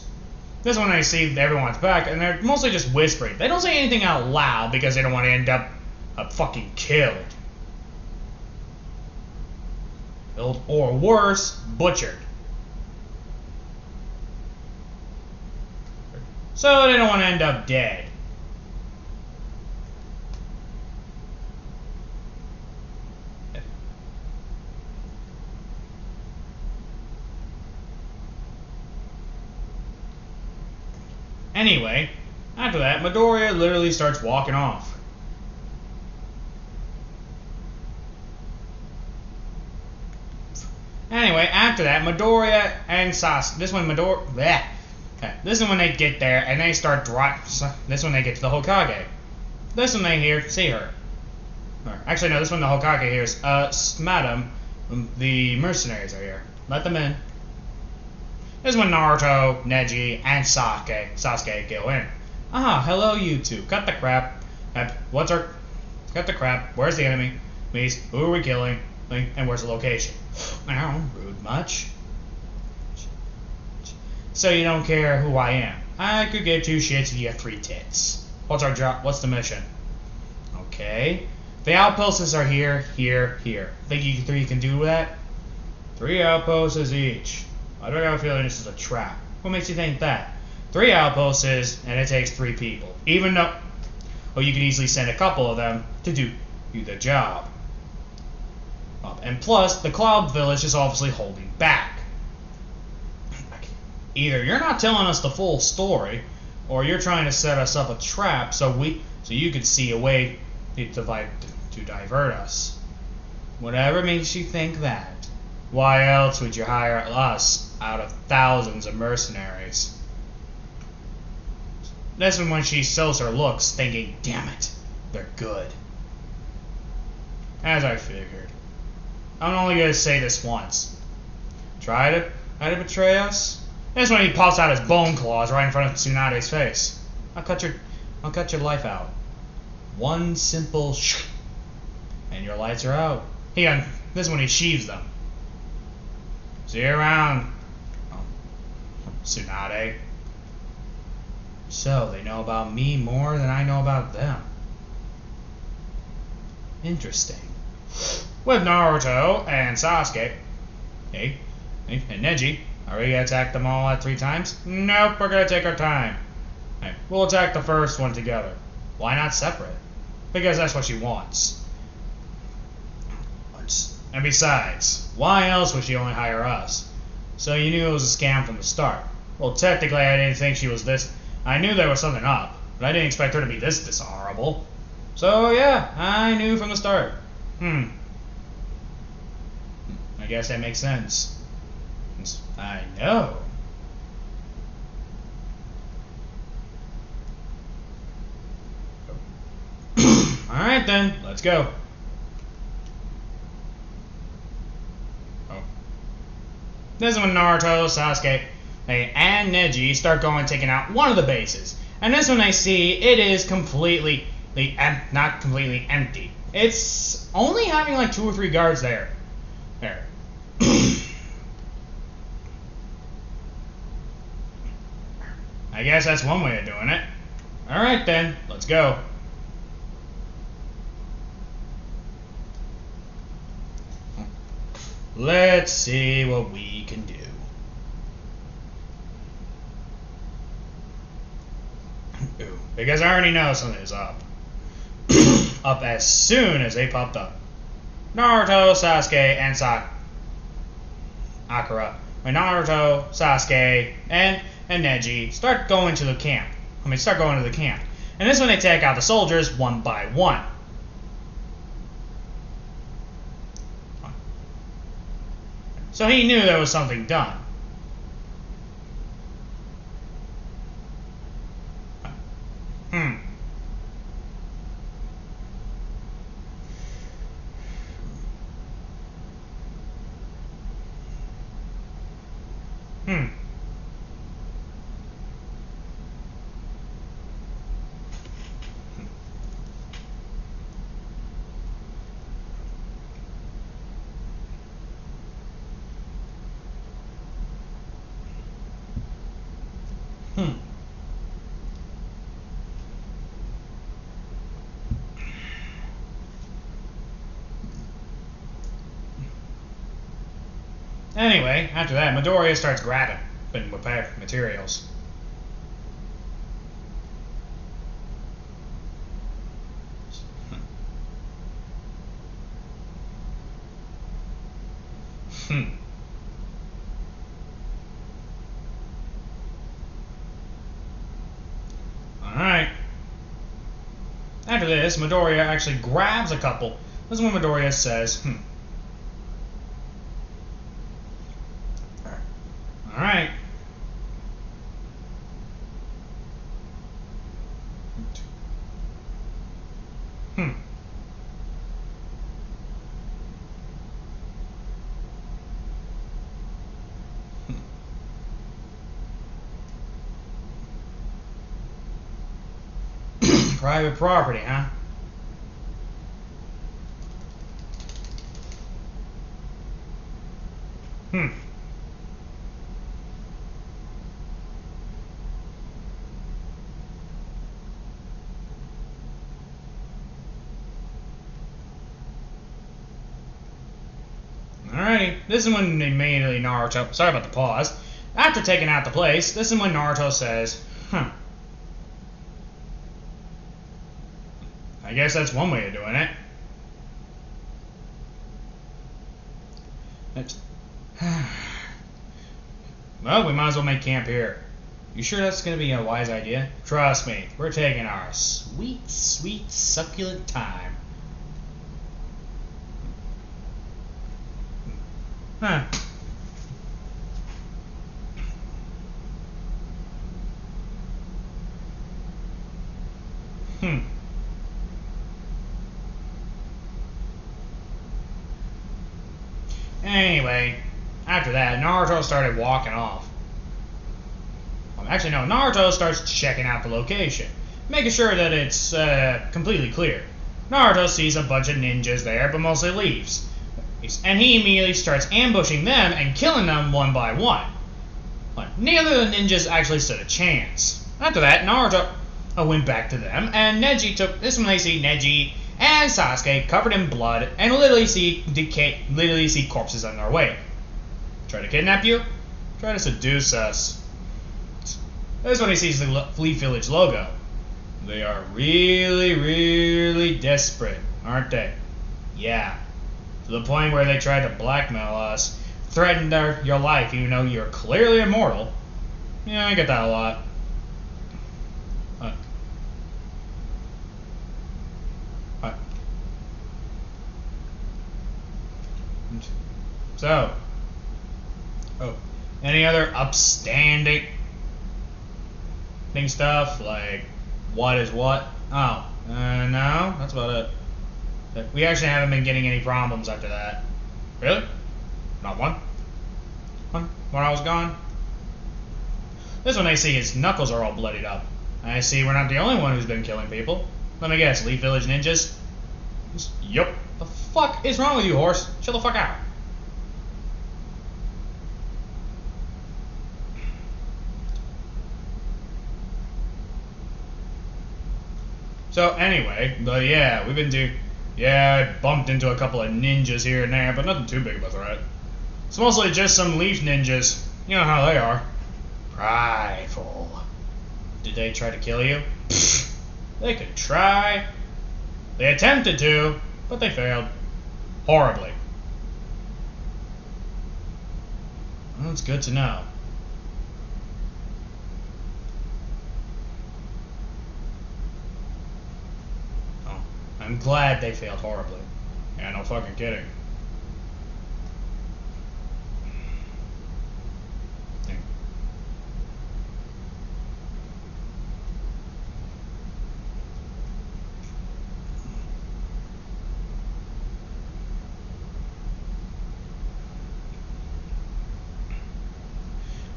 A: This one I see everyone's back, and they're mostly just whispering. They don't say anything out loud because they don't want to end up fucking killed. Or worse, butchered. So they don't want to end up dead. Anyway, after that, Midoriya literally starts walking off. Anyway, after that, Midoriya and Sasuke. This is when they get there and they start This is when they get to the Hokage. This one they see her. Actually, no, this one the Hokage hears. Madam, the mercenaries are here. Let them in. This is when Naruto, Neji, and Sasuke go in. Hello you two. Cut the crap. Cut the crap. Where's the enemy? Please, who are we killing? And where's the location? Rude much. So you don't care who I am. I could give two shits if you have 3 tits. What's our job? What's the mission? Okay. The outposts are here, here, here. Think you 3 can do that? 3 outposts each. I don't have a feeling this is a trap. What makes you think that? 3 outposts, and it takes 3 people. Even though... you can easily send a couple of them to do the job. And plus, the Cloud Village is obviously holding back. Either you're not telling us the full story, or you're trying to set us up a trap so you could see a way to divert us. Whatever makes you think that. Why else would you hire us out of thousands of mercenaries? That's when she sells her looks, thinking, damn it, they're good. As I figured. I'm only going to say this once. Try to betray us? That's when he pops out his bone claws right in front of Tsunade's face. I'll cut your life out. One simple and your lights are out. This is when he sheaves them. See you around, Tsunade. So, they know about me more than I know about them. Interesting. With Naruto and Sasuke, and Neji, are we going to attack them all at 3 times? Nope, we're going to take our time. We'll attack the first one together. Why not separate? Because that's what she wants. And besides, why else would she only hire us? So you knew it was a scam from the start. Well, technically I didn't think she was this... I knew there was something up, but I didn't expect her to be this dishonorable. So yeah, I knew from the start. I guess that makes sense. I know. Alright then, let's go. This is when Naruto, Sasuke, and Neji start taking out one of the bases. And this one I see, it is not completely empty. It's only having like 2 or 3 guards there. There. I guess that's one way of doing it. Alright then, let's go. Let's see what we can do. Ooh, because I already know something is up. up as soon as they popped up. Naruto, Sasuke, and Sakura. When Naruto, Sasuke, and Neji start going to the camp. And this is when they take out the soldiers one by one. So he knew there was something done. Hmm. Anyway, after that, Midoriya starts grabbing repair materials. Alright. After this, Midoriya actually grabs a couple. This is when Midoriya says, Alright. Private property, huh? Alrighty, this is when immediately Naruto, sorry about the pause, after taking out the place, this is when Naruto says, I guess that's one way of doing it. Well, we might as well make camp here. You sure that's going to be a wise idea? Trust me, we're taking our sweet, sweet, succulent time. Anyway, after that, Naruto started walking off. Actually, no, Naruto starts checking out the location, making sure that it's completely clear. Naruto sees a bunch of ninjas there, but mostly leaves. And he immediately starts ambushing them and killing them one by one. But neither of the ninjas actually stood a chance. After that, Naruto went back to them, and Neji took this when they see Neji and Sasuke covered in blood and literally see corpses on their way. Try to kidnap you? Try to seduce us. This is when he sees the Fleet Village logo. They are really, really desperate, aren't they? Yeah. To the point where they tried to blackmail us, threatened your life even though you're clearly immortal. Yeah, I get that a lot. So, any other upstanding stuff, like what is what? Oh, no, that's about it. We actually haven't been getting any problems after that. Really? Not one? When I was gone? This one I see his knuckles are all bloodied up. I see we're not the only one who's been killing people. Let me guess, Leaf Village ninjas? Yup. The fuck is wrong with you, horse? Chill the fuck out. So anyway, but yeah, I bumped into a couple of ninjas here and there, but nothing too big of a threat. It's mostly just some leaf ninjas. You know how they are. Prideful. Did they try to kill you? They could try. They attempted to, but they failed. Horribly. Well, that's good to know. Oh, I'm glad they failed horribly. Yeah, no fucking kidding.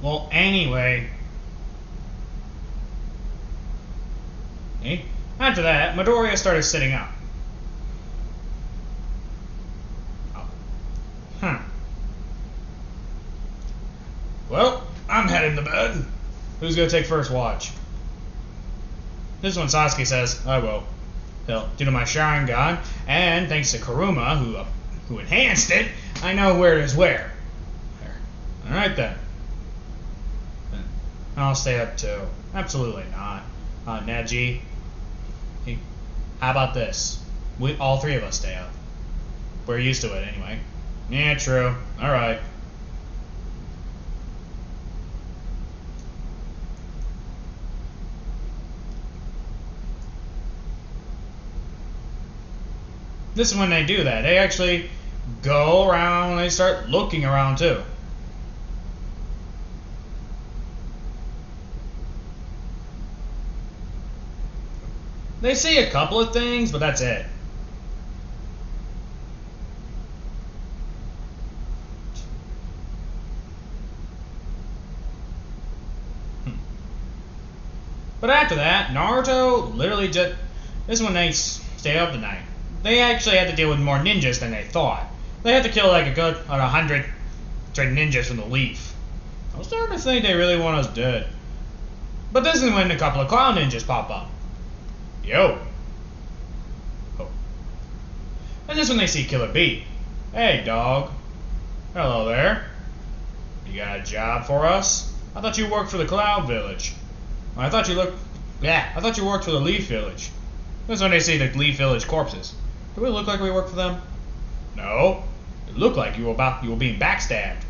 A: Well, anyway. After that, Midoriya started sitting up. Oh. Well, I'm heading to bed. Who's gonna take first watch? This one Sasuke says, I will. Due to my Sharingan, and thanks to Kuruma, who enhanced it, I know where is where. Alright then. I'll stay up too. Absolutely not. Neji, hey, how about this? All three of us stay up. We're used to it anyway. Yeah, true. Alright. This is when they do that. They actually go around and they start looking around too. They see a couple of things, but that's it. But after that, Naruto literally just... This is when they stay up at night. They actually had to deal with more ninjas than they thought. They had to kill like a good 100 ninjas from the leaf. I was starting to think they really want us dead. But this is when a couple of clown ninjas pop up. Yo. Oh. And this is when they see Killer Bee. Hey, dog. Hello there. You got a job for us? I thought you worked for the Cloud Village. I thought you worked for the Leaf Village. This is when they see the Leaf Village corpses. Do we look like we work for them? No. It looked like you were being backstabbed.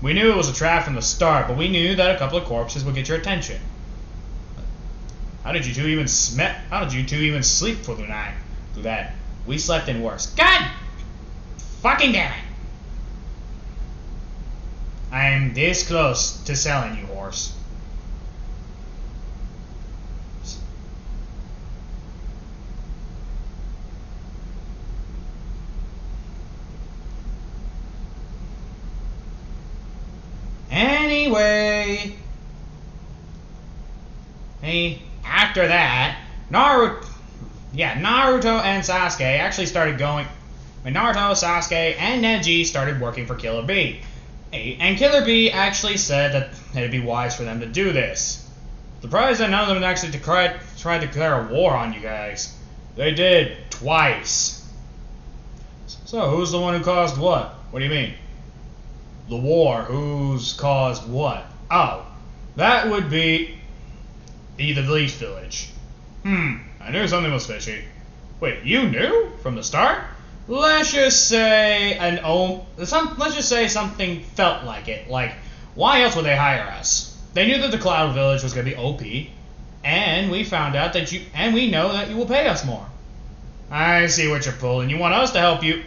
A: We knew it was a trap from the start, but we knew that a couple of corpses would get your attention. How did you two even sleep for the night? Through that, we slept in worse. God fucking damn it! I am this close to selling you, horse. Anyway, after that, Naruto and Sasuke actually started going. When Naruto, Sasuke, and Neji started working for Killer Bee. And Killer Bee actually said that it'd be wise for them to do this. Surprised that none of them actually tried to declare a war on you guys. They did, twice. So, who's the one who caused what? What do you mean? The war, who's caused what? Oh, that would be the Leaf Village. I knew something was fishy. Wait, you knew? From the start? Let's just say something felt like it. Like, why else would they hire us? They knew that the Cloud Village was going to be OP, and we found out that we know that you will pay us more. I see what you're pulling. You want us to help you.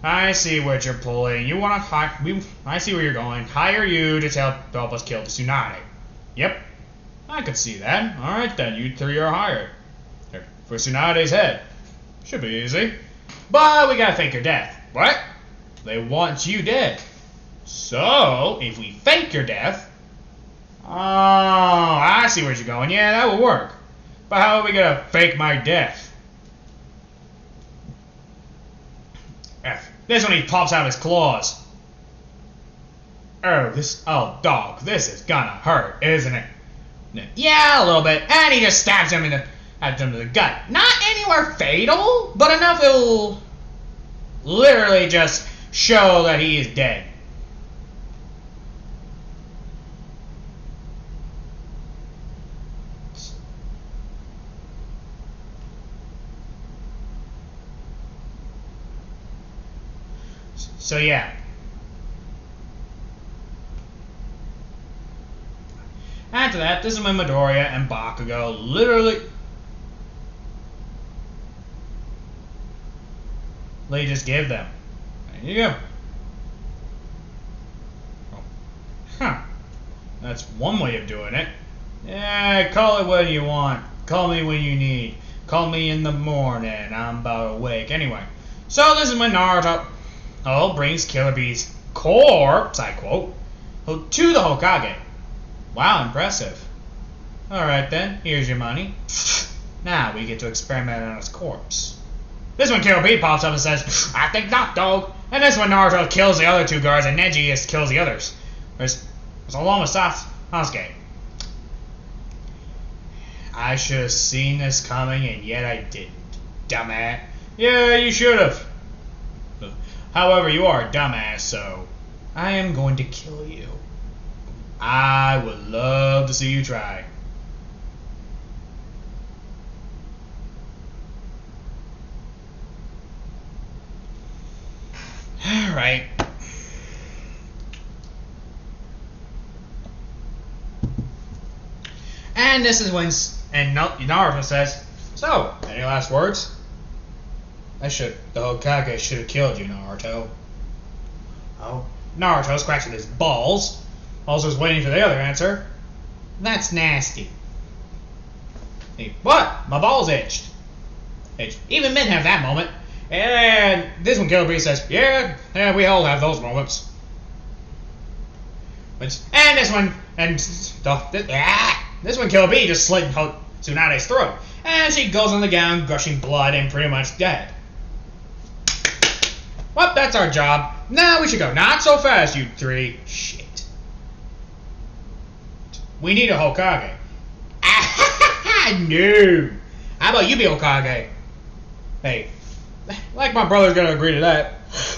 A: I see what you're pulling. You want to I see where you're going. Hire you to help us kill the Tsunade. Yep, I could see that. All right then, you three are hired for Tsunade's head. Should be easy. But we gotta fake your death. What? They want you dead. So, if we fake your death... Oh, I see where you're going. Yeah, that will work. But how are we gonna fake my death? This one, he pops out his claws. Oh, dog, this is gonna hurt, isn't it? Yeah, a little bit. And he just stabs him in the gut. Not anywhere fatal, but enough it'll literally just show that he is dead. So yeah. After that, this is when Midoriya and Bakugo literally just give them. There you go. Oh. Huh. That's one way of doing it. Yeah, call it what you want. Call me when you need. Call me in the morning. I'm about awake. Anyway. So this is when Naruto brings Killer Bee's corpse, I quote, to the Hokage. Wow, impressive. Alright then, here's your money. Now we get to experiment on his corpse. This one Killer Bee pops up and says, I think not, dog. And this one Naruto kills the other two guards and Neji just kills the others. There's along with Sasuke. I should have seen this coming and yet I didn't. Dumbass. Yeah, you should have. However, you are a dumbass, so I am going to kill you. I would love to see you try. Alright. And this is when Naruto says, so, any last words? The Hokage should have killed you, Naruto. Oh, Naruto scratching his balls. Also is waiting for the other answer. That's nasty. Hey, what? My balls itched. Even men have that moment. And this one Killer Bee says, yeah, we all have those moments. And this one, this one Killer Bee just slit Tsunade's throat. And she goes on the ground, gushing blood and pretty much dead. Well, that's our job. Now we should go. Not so fast, you three. Shit. We need a Hokage. No. How about you be Hokage? Hey, like my brother's gonna agree to that.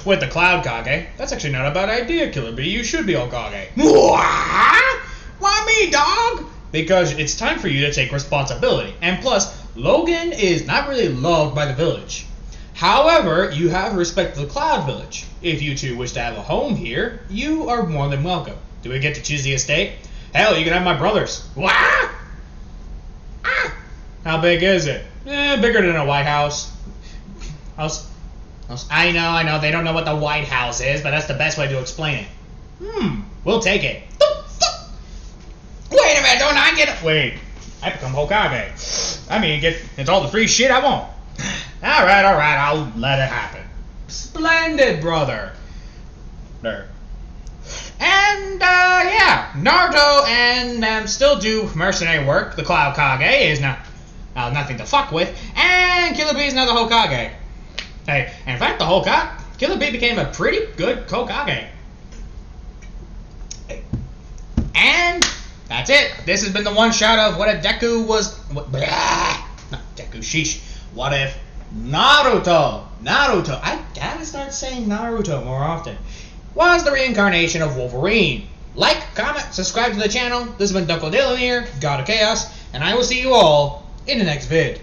A: With the Cloud Kage. That's actually not a bad idea, Killer Bee. You should be Hokage. Why me, dog? Because it's time for you to take responsibility. And plus, Logan is not really loved by the village. However, you have respect for the Cloud Village. If you two wish to have a home here, you are more than welcome. Do we get to choose the estate? Hell, you can have my brother's. What? How big is it? Bigger than a White House. I know, they don't know what the White House is, but that's the best way to explain it. We'll take it. Wait a minute, don't I get it? Wait, I become Hokage. I mean, it's all the free shit I want. Alright, I'll let it happen. Splendid, brother. There. And, yeah, Naruto and them still do mercenary work. The Cloud Kage is now nothing to fuck with. And Killer Bee is now the Hokage. Hey, and in fact, Killer Bee became a pretty good Hokage. Hey. And that's it. This has been the one shot of what if Deku was... not Deku, sheesh. What if Naruto, I gotta start saying Naruto more often, was the reincarnation of Wolverine. Like, comment, subscribe to the channel. This has been Dunkel Dylan here, God of Chaos, and I will see you all in the next vid.